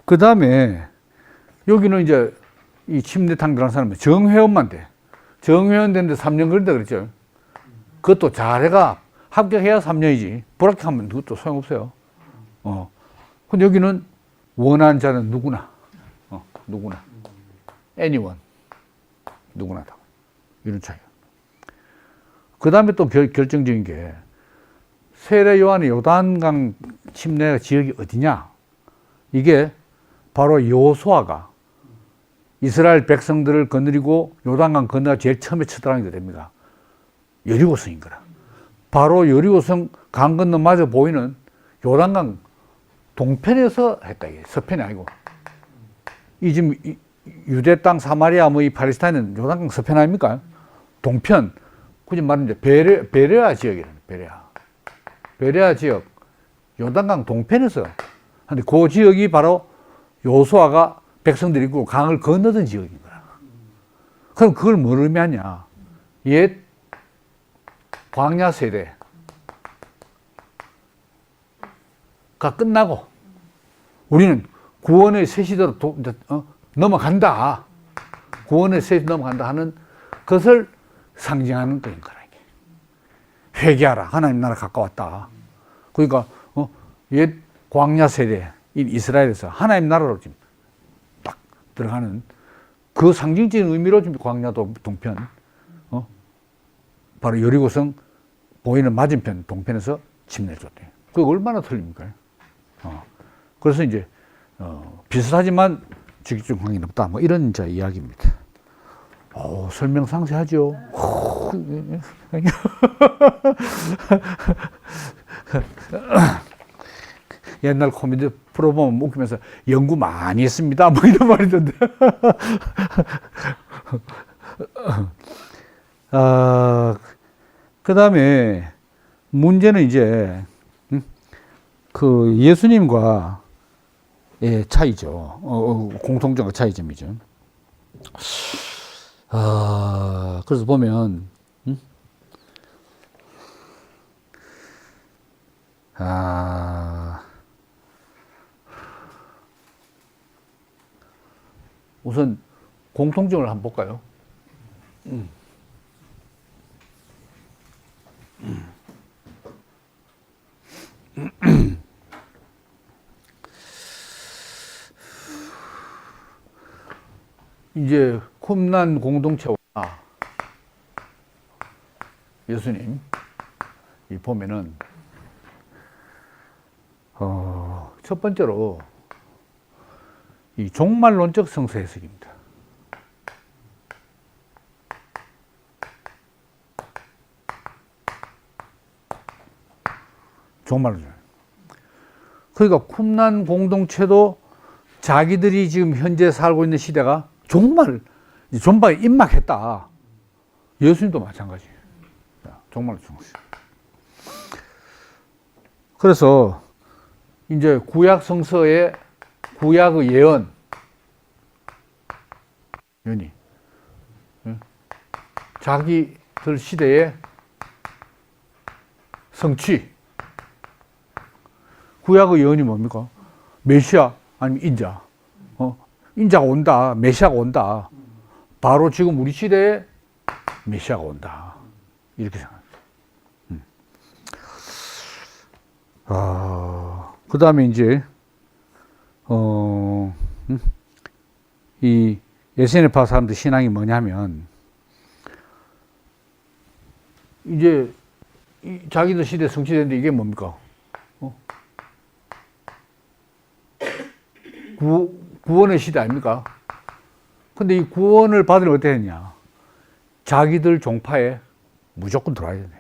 [SPEAKER 1] 그 다음에 여기는 이제 이 침례탕 들어간 사람은 정회원만 돼. 정회원 되는데 3년 걸린다 그랬죠. 그것도 잘해가 합격해야 3년이지. 불합격하면 그것도 소용없어요. 근데 여기는 원하는 자는 누구나, 누구나, anyone, 누구나 다 이런 차이야. 그 다음에 또 결정적인 게 세례 요한의 요단강 침례 지역이 어디냐? 이게 바로 여호수아가 이스라엘 백성들을 거느리고 요단강 건너가 제일 처음에 쳐들어간 게 됩니다. 여리고성인 거라. 바로 여리고성 강 건너 마저 보이는 요단강 동편에서 했다 이게 서편이 아니고. 이 지금 유대 땅 사마리아 뭐 이 팔레스타인은 요단강 서편 아닙니까? 동편. 굳이 말하면 이제 베레아 지역이라는 베레아 지역 요단강 동편에서. 근데 그 지역이 바로 여호수아가 백성들이 있고 강을 건너던 지역인 거야. 그럼 그걸 뭘 의미하냐? 옛 광야 세대가 끝나고 우리는 구원의 새 시대로 넘어간다. 구원의 새 시대로 넘어간다 하는 것을 상징하는 거인 거라. 회개하라. 하나님 나라 가까웠다. 그러니까 옛 광야 세대 이스라엘에서 하나님 나라로 지금 딱 들어가는 그 상징적인 의미로 지금 광야도 동편, 바로 여리고성 보이는 맞은편 동편에서 침례를 줬대요. 그게 얼마나 틀립니까? 그래서 이제 비슷하지만 직접적 관계는 없다. 뭐 이런 이야기입니다. 설명 상세하죠. 옛날 코미디 프로 보면 웃기면서 연구 많이 했습니다. 뭐 이런 말이던데. 그 다음에 문제는 이제, 그 예수님과 의 차이죠. 공통점과 차이점이죠. 그래서 보면, 우선 공통점을 한번 볼까요? 이제 쿰난 공동체와 예수님 이 보면은 첫 번째로 이 종말론적 성서 해석입니다. 종말론적. 그러니까 쿰난 공동체도 자기들이 지금 현재 살고 있는 시대가 종말에 임박했다. 예수님도 마찬가지예요. 종말론적 성서. 그래서 이제 구약 성서의 구약의 예언이 자기들 시대의 성취. 구약의 예언이 뭡니까? 메시아 아니면 인자. 인자가 온다. 메시아가 온다. 바로 지금 우리 시대에 메시아가 온다. 이렇게 생각합니다. 그 다음에 이제, 이 SNF파 사람들 신앙이 뭐냐면, 이제 자기들 시대에 성취되는데 이게 뭡니까? 구원의 시대 아닙니까? 근데 이 구원을 받으려면 어떻게 했냐? 자기들 종파에 무조건 들어와야 된다.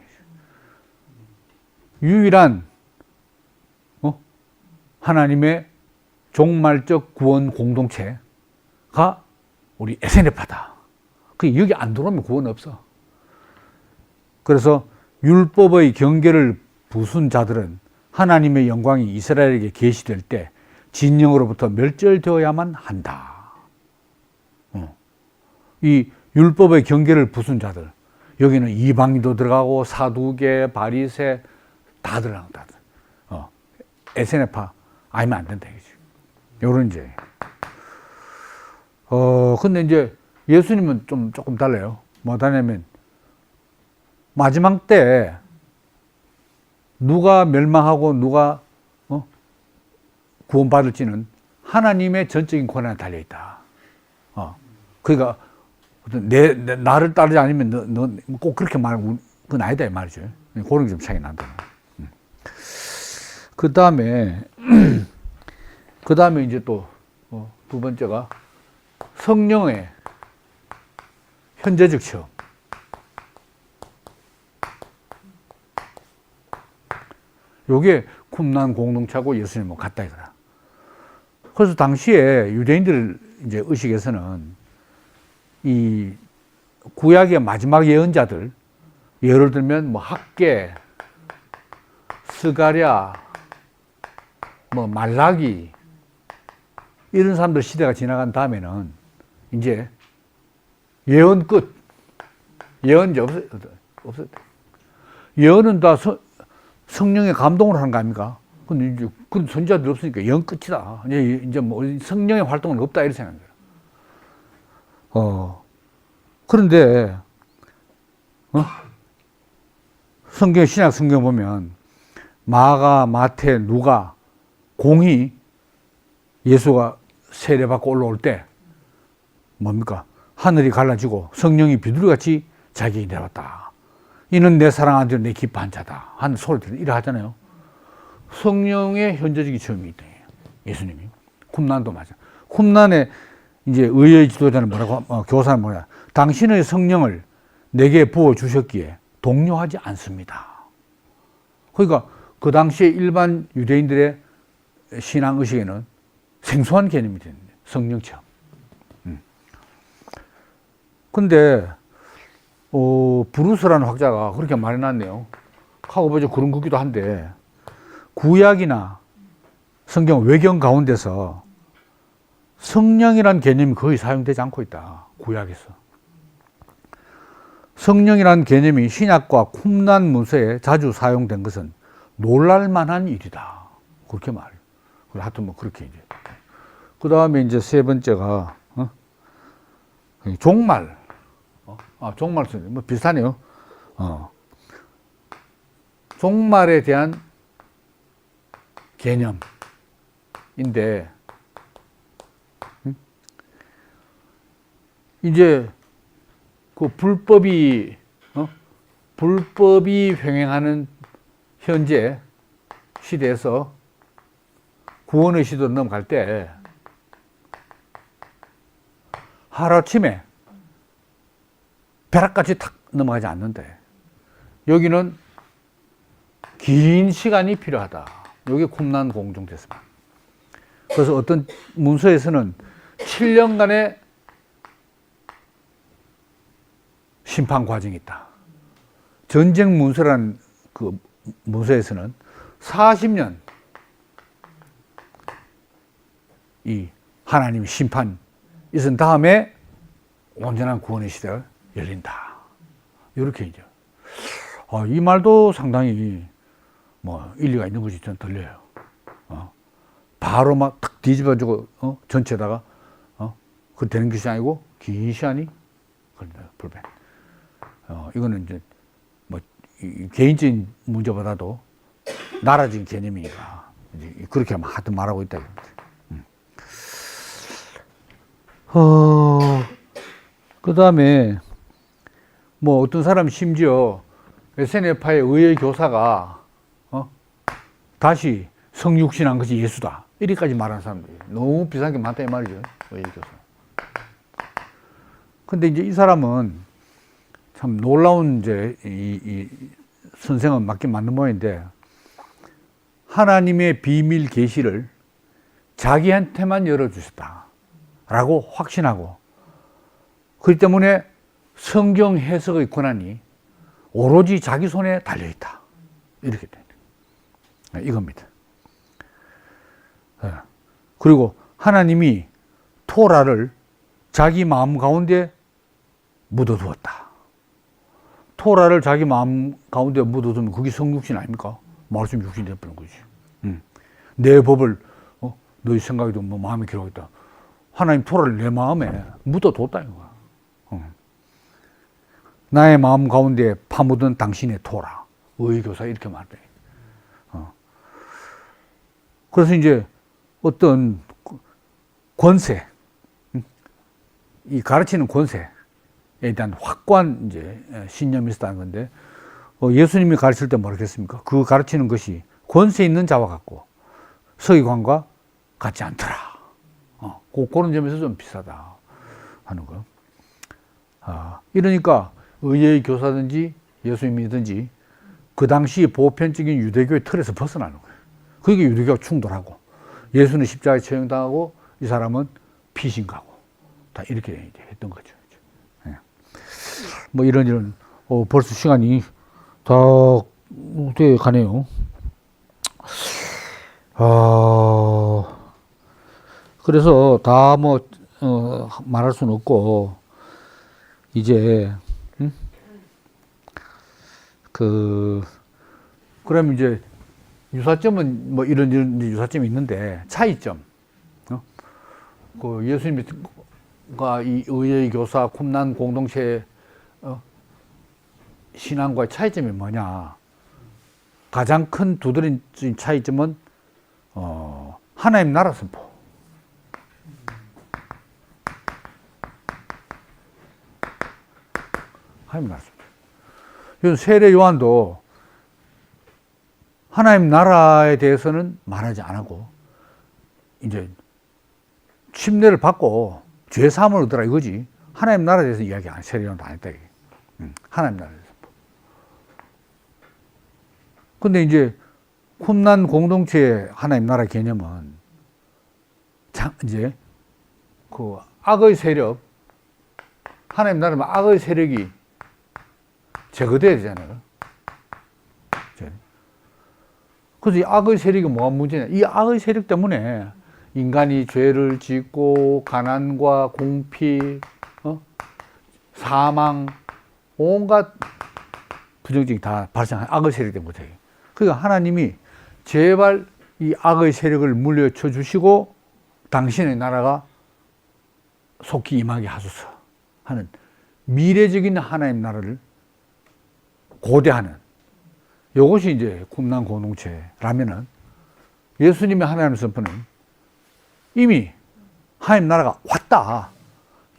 [SPEAKER 1] 유일한 하나님의 종말적 구원 공동체가 우리 SNF파다. 여기 안 들어오면 구원 없어. 그래서 율법의 경계를 부순 자들은 하나님의 영광이 이스라엘에게 계시될 때 진영으로부터 멸절되어야만 한다. 이 율법의 경계를 부순 자들, 여기는 이방인도 들어가고 사두개, 바리새 다 들어간다. SNF파 아니면 안 된다. 요런 이제. 근데 이제 예수님은 조금 달라요. 뭐다냐면 마지막 때 누가 멸망하고 누가 구원받을지는 하나님의 전적인 권한에 달려있다. 그러니까 나를 따르지 않으면 너 꼭 그렇게 말하면 그건 아니다 이 말이죠. 그런 게 좀 차이 난다. 그 다음에 이제 또 두 번째가 성령의 현재적 체험. 요게 쿰난 공동체하고 예수님하고 같다 이거라. 그래서 당시에 유대인들 이제 의식에서는 이 구약의 마지막 예언자들, 예를 들면 뭐 학개, 스가랴, 뭐 말라기 이런 사람들 시대가 지나간 다음에는 이제 예언 끝. 예언 이제 없었다. 예언은 다 성령의 감동으로 하는 거 아닙니까? 근데 이제 그 선지자들 없으니까 예언 끝이다. 이제 뭐 성령의 활동은 없다 이렇게 생각해요. 그런데 신약 성경 보면 마가, 마태, 누가 공이 예수가 세례받고 올라올 때 뭡니까? 하늘이 갈라지고 성령이 비둘기같이 자기에게 내려왔다. 이는 내 사랑하는 아들 내 기뻐한 자다 하는 소리를 이래 하잖아요. 성령의 현재적인 체험이 있다. 예수님이 쿰난도 맞아. 쿰난에 이제 의의 지도자는 뭐라고, 교사는 뭐냐. 당신의 성령을 내게 부어 주셨기에 동요하지 않습니다. 그러니까 그 당시에 일반 유대인들의 신앙 의식에는 생소한 개념이 되는 거예요. 성령 체험. 근데, 브루스라는 학자가 그렇게 말해놨네요. 하고 보죠. 그런 거기도 한데, 구약이나 성경 외경 가운데서 성령이라는 개념이 거의 사용되지 않고 있다. 구약에서. 성령이라는 개념이 신약과 쿰란 문서에 자주 사용된 것은 놀랄만한 일이다. 그렇게 말해요. 하여튼 뭐 그렇게 이제. 그 다음에 이제 세 번째가, 종말. 종말, 뭐 비슷하네요. 종말에 대한 개념인데, 이제 그 불법이 횡행하는 현재 시대에서 구원의 시도로 넘어갈 때 하루아침에 벼락같이 탁 넘어가지 않는데 여기는 긴 시간이 필요하다. 여기 쿰란 공동체습니다. 그래서 어떤 문서에서는 7년간의 심판 과정이 있다. 전쟁 문서라는 그 문서에서는 40년 이 하나님의 심판 있은 다음에 온전한 구원의 시대가 열린다. 이렇게 이제. 이 말도 상당히 뭐 일리가 있는 것이 좀 들려요. 바로 막 탁 뒤집어주고 전체에다가 그 되는 것이 아니고 긴 시간이 걸린다. 불변. 이거는 이제 뭐 개인적인 문제보다도 나라적인 개념이니까 이제 그렇게 하여튼 말하고 있다. 그 다음에 뭐 어떤 사람 심지어 SNF파의 의의 교사가 다시 성육신한 것이 예수다. 이리까지 말하는 사람들이 너무 비싼 게 많다 이 말이죠. 의의 교사. 근데 이제 이 사람은 참 놀라운 이제 이 선생은 맞긴 맞는 모양인데 하나님의 비밀 계시를 자기한테만 열어주셨다라고 확신하고 그렇기 때문에 성경 해석의 권한이 오로지 자기 손에 달려있다. 이렇게 됩니다. 이겁니다. 그리고 하나님이 토라를 자기 마음 가운데 묻어두었다. 토라를 자기 마음 가운데 묻어두면 그게 성육신 아닙니까? 말씀 육신이 되어버린 거지. 내 법을 너희 생각에도 뭐 마음에 기록했다. 하나님 토라를 내 마음에 묻어뒀다 이거야. 나의 마음 가운데 파묻은 당신의 토라. 의교사 이렇게 말해. 그래서 이제 어떤 권세, 이 가르치는 권세에 대한 확고한 이제 신념이 있었다는 건데, 예수님이 가르칠 때 뭐라 했습니까? 그 가르치는 것이 권세 있는 자와 같고 서기관과 같지 않더라. 그런 점에서 좀 비싸다 하는 거. 이러니까 의의 교사든지 예수님이든지 그 당시 보편적인 유대교의 틀에서 벗어나는 거예요. 그게 유대교와 충돌하고 예수는 십자가에 처형당하고 이 사람은 피신가고 다 이렇게 이제 했던 거죠. 뭐 이런 벌써 시간이 다 돼 가네요. 그래서 다 뭐 말할 수는 없고 이제 그럼 이제 유사점은 뭐 이런 유사점이 있는데 차이점. 그 예수님과 이 의의 교사 쿰란 공동체 신앙과의 차이점이 뭐냐? 가장 큰 두드러진 차이점은 하나님 나라 선포. 하나님 나라 선포. 세례 요한도 하나님 나라에 대해서는 말하지 않고 이제 침례를 받고 죄 사함을 얻으라 이거지. 하나님 나라에 대해서 이야기 안, 세례요한도 안 했다. 이게. 하나님 나라에 대해서. 근데 이제 쿰난 공동체의 하나님 나라 개념은 이제 그 악의 세력, 하나님 나라면 악의 세력이 제거돼야 되잖아요. 그래서 이 악의 세력이 뭐가 문제냐? 이 악의 세력 때문에 인간이 죄를 짓고 가난과 공피, 사망, 온갖 부정적이 다 발생한 악의 세력 때문에. 그러니까 하나님이 제발 이 악의 세력을 물려쳐 주시고 당신의 나라가 속히 임하게 하소서 하는 미래적인 하나님 나라를 고대하는, 이것이 이제 쿰난 공동체라면은 예수님의 하나님 선포는 이미 하나님 나라가 왔다,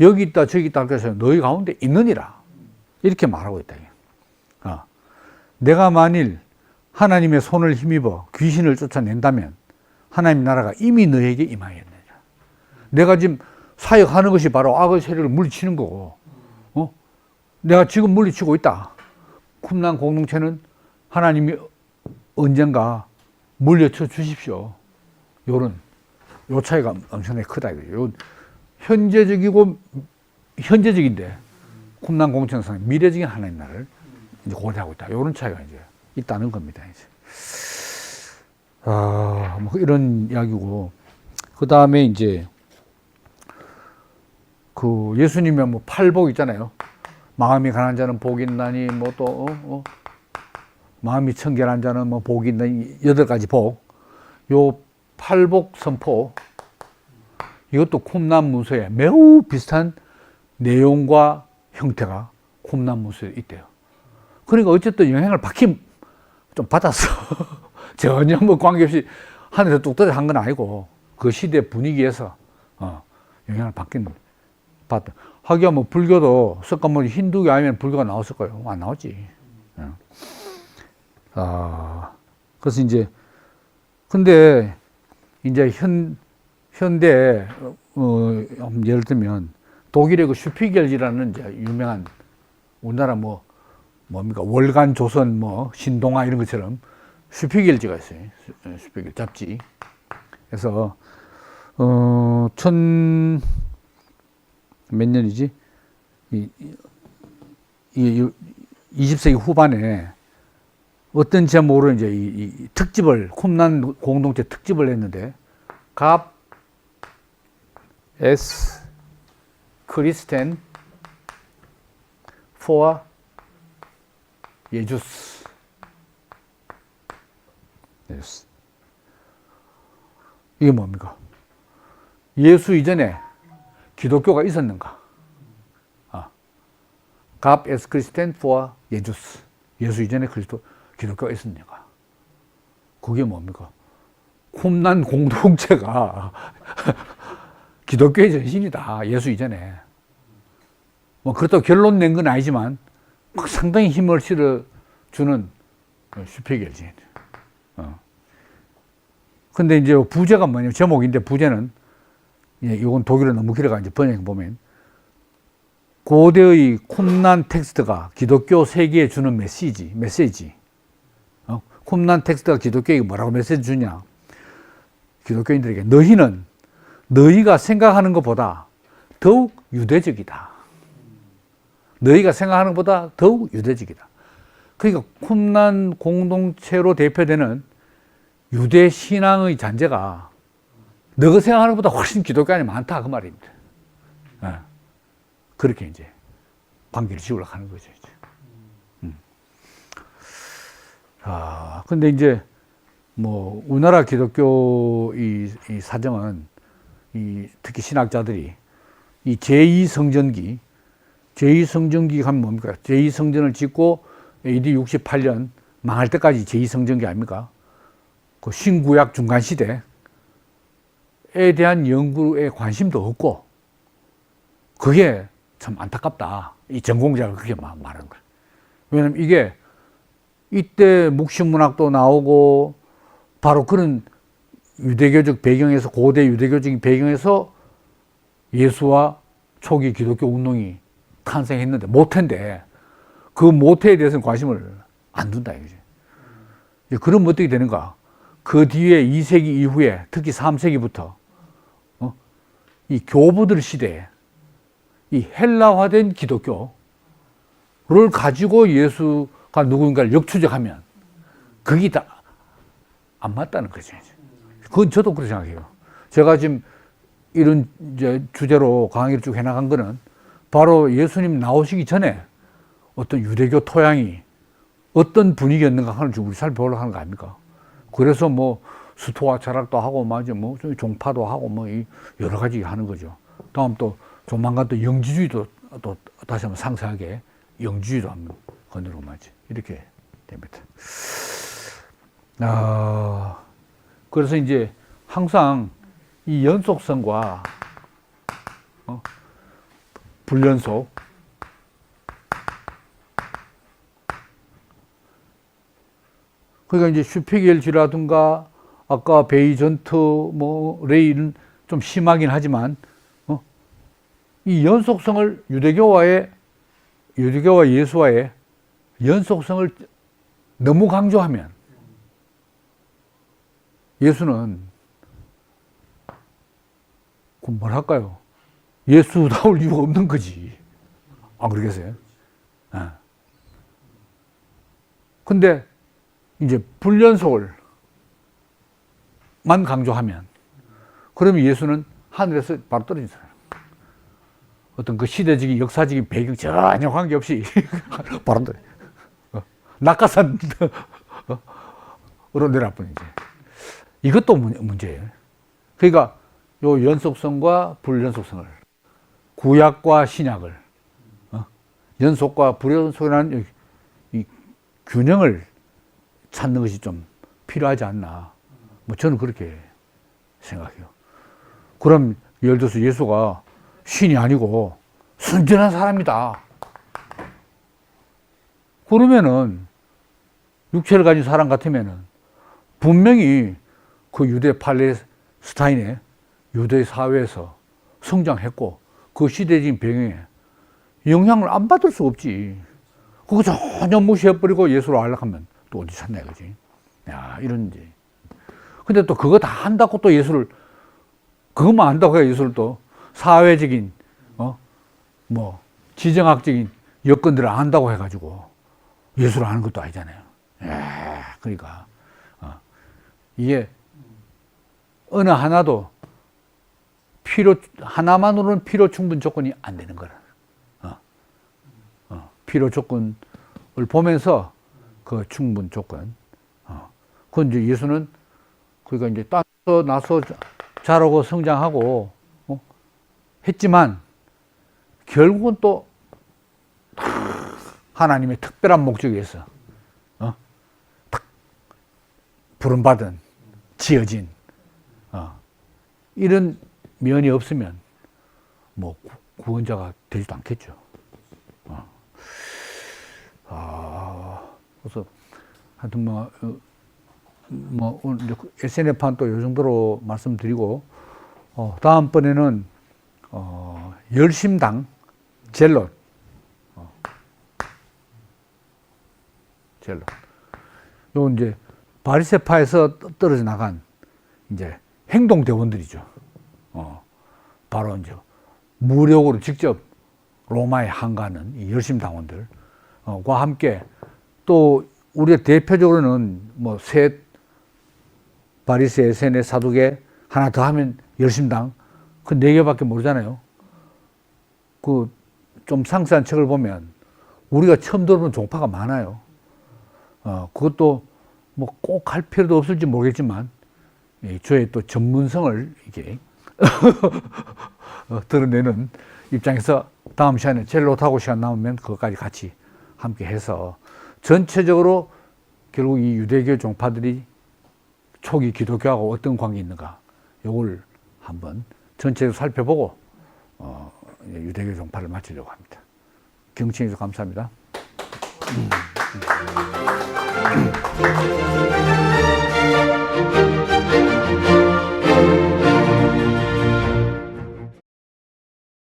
[SPEAKER 1] 여기 있다 저기 있다 그래서 너희 가운데 있느니라, 이렇게 말하고 있다. 내가 만일 하나님의 손을 힘입어 귀신을 쫓아낸다면 하나님 나라가 이미 너에게 임하였느니라. 내가 지금 사역하는 것이 바로 악의 세력을 물리치는 거고, 내가 지금 물리치고 있다. 쿰난 공동체는 하나님이 언젠가 물려쳐 주십시오. 요 차이가 엄청나게 크다. 현재적인데 쿰난 공동체는 미래적인 하나님 나라를 이제 고대하고 있다. 요런 차이가 이제 있다는 겁니다. 이제. 뭐 이런 이야기고, 그 다음에 이제 그 예수님의 뭐 팔복 있잖아요. 마음이 가난한 자는 복이 있나니, 뭐 또 마음이 청결한 자는 뭐 복이 있나니, 8가지 복. 요 팔복 선포, 이것도 쿰난 문서에 매우 비슷한 내용과 형태가 쿰난 문서에 있대요. 그러니까 어쨌든 영향을 받긴 좀 받았어. 전혀 뭐 관계없이 하늘에서 뚝 떨어져 한 건 아니고 그 시대 분위기에서 영향을 받긴 받다. 하기야 뭐 불교도 석가모니 힌두교 아니면 불교가 나왔을 거예요. 안 나왔지. 그래서 이제 근데 이제 현대 예를 들면 독일의 그 슈피겔이라는 이제 유명한, 우리나라 뭡니까 월간 조선 신동아 이런 것처럼 슈피겔지가 있어요. 슈피겔 잡지. 그래서 몇 년이지? 20세기 후반에 어떤 제목으로 이제 이 특집을, 쿰난 공동체 특집을 했는데, 갑 에스 크리스텐 포아 예주스. 이게 뭡니까? 예수 이전에 기독교가 있었는가? 갑 에스 크리스텐 포아 예주스. 예수 이전에 기독교가 있었는가? 그게 뭡니까? 쿰난 공동체가 기독교의 전신이다. 예수 이전에. 뭐 그렇다고 결론 낸 건 아니지만 상당히 힘을 실어주는 슈피겔지. 근데 이제 부제가 뭐냐면, 제목인데 부제는, 이건 독일어 너무 길어가 이제 번역해 보면, 고대의 쿰난 텍스트가 기독교 세계에 주는 메시지. 쿰난 텍스트가 기독교에게 뭐라고 메시지 주냐? 기독교인들에게 너희는 너희가 생각하는 것보다 더욱 유대적이다. 너희가 생각하는 것보다 더욱 유대적이다. 그러니까 쿰난 공동체로 대표되는 유대 신앙의 잔재가 너가 생각하는 것보다 훨씬 기독교인이 많다, 그 말입니다. 그렇게 이제 관계를 지으려고 하는 거죠. 이제. 근데 이제 뭐 우리나라 기독교 이 사정은 특히 신학자들이 이 제2성전기 하면 뭡니까? 제2성전을 짓고 AD 68년 망할 때까지 제2성전기 아닙니까? 그 신구약 중간 시대에 대한 연구에 관심도 없고, 그게 참 안타깝다. 이 전공자가 그렇게 말하는 거예요. 왜냐면 이게 이때 묵신문학도 나오고 바로 그런 유대교적 배경에서, 고대 유대교적인 배경에서 예수와 초기 기독교 운동이 탄생했는데, 모태인데, 그 모태에 대해서는 관심을 안 둔다, 이거지. 그러면 어떻게 되는가? 그 뒤에 2세기 이후에, 특히 3세기부터, 이 교부들 시대에, 이 헬라화된 기독교를 가지고 예수가 누구인가를 역추적하면, 그게 다 안 맞다는 거죠. 그건 저도 그렇게 생각해요. 제가 지금 이런 이제 주제로 강의를 쭉 해나간 거는 바로 예수님 나오시기 전에 어떤 유대교 토양이 어떤 분위기였는가 하는 걸 우리 살펴보려고 하는 거 아닙니까? 그래서 뭐 수토와 철학도 하고 맞아 뭐 종파도 하고 뭐 여러 가지 하는 거죠. 다음 또 조만간 또 영지주의도 또 다시 한번 상세하게 영지주의도 한번 건드리고 맞지 이렇게 됩니다. 그래서 이제 항상 이 연속성과 불연속, 그러니까 이제 슈피겔지라든가 아까 베이전트 뭐 레이는 좀 심하긴 하지만 이 연속성을 유대교와 예수와의 연속성을 너무 강조하면 예수는 그 뭐랄까요? 예수다울 이유가 없는 거지. 안 그러겠어요? 근데 이제 불연속을만 강조하면 그러면 예수는 하늘에서 바로 떨어진 사람. 어떤 그 시대적인 역사적인 배경 전혀 관계없이 바로 떨어져. 낙하산으로 내려갈 뿐이지. 이것도 문제예요. 그러니까 요 연속성과 불연속성을 구약과 신약을 연속과 불연속이라는 이 균형을 찾는 것이 좀 필요하지 않나. 뭐 저는 그렇게 생각해요. 그럼 예를 들어서 예수가 신이 아니고 순전한 사람이다. 그러면은 육체를 가진 사람 같으면은 분명히 그 유대 팔레스타인의 유대 사회에서 성장했고 그 시대적인 배경에 영향을 안 받을 수 없지. 그거 전혀 무시해버리고 예수로 알락하면 또 어디 찾나 이거지. 야, 이런지. 근데 또 그거 다 한다고 또 예수를, 그것만 안다고 해야 예수를 또 사회적인, 뭐, 지정학적인 여건들을 안다고 해가지고 예수를 아는 것도 아니잖아요. 그러니까, 이게 어느 하나도 하나만으로는 필요 충분 조건이 안 되는 거라. 필요 조건을 보면서 그 충분 조건. 그건 이제 예수는 그러니까 이제 땅에서 나서 자라고 성장하고 했지만 결국은 또 하나님의 특별한 목적이 있어. 부름받은, 지어진 이런 면이 없으면 뭐 구원자가 되지도 않겠죠. 그래서 하여튼 뭐 오늘 SNF판 또 이 정도로 말씀드리고 다음번에는 열심당 젤롯 요 이제 바리새파에서 떨어져 나간 이제 행동대원들이죠. 바로 이제 무력으로 직접 로마에 항가하는 이 열심당원들 과 함께 또 우리가 대표적으로는 뭐 셋 바리새, 세네, 사두개 하나 더 하면 열심당 그 네 개밖에 모르잖아요. 그 좀 상세한 책을 보면 우리가 처음 들어보는 종파가 많아요. 그것도 뭐 꼭 할 필요도 없을지 모르겠지만 저의 또 전문성을 이렇게 드러내는 입장에서 다음 시간에 젤롯하고 시간 남으면 그것까지 같이 함께 해서 전체적으로 결국 이 유대교 종파들이 초기 기독교하고 어떤 관계 있는가 이걸 한번 전체적으로 살펴보고 유대교 종파를 마치려고 합니다. 경청해 주셔서 감사합니다.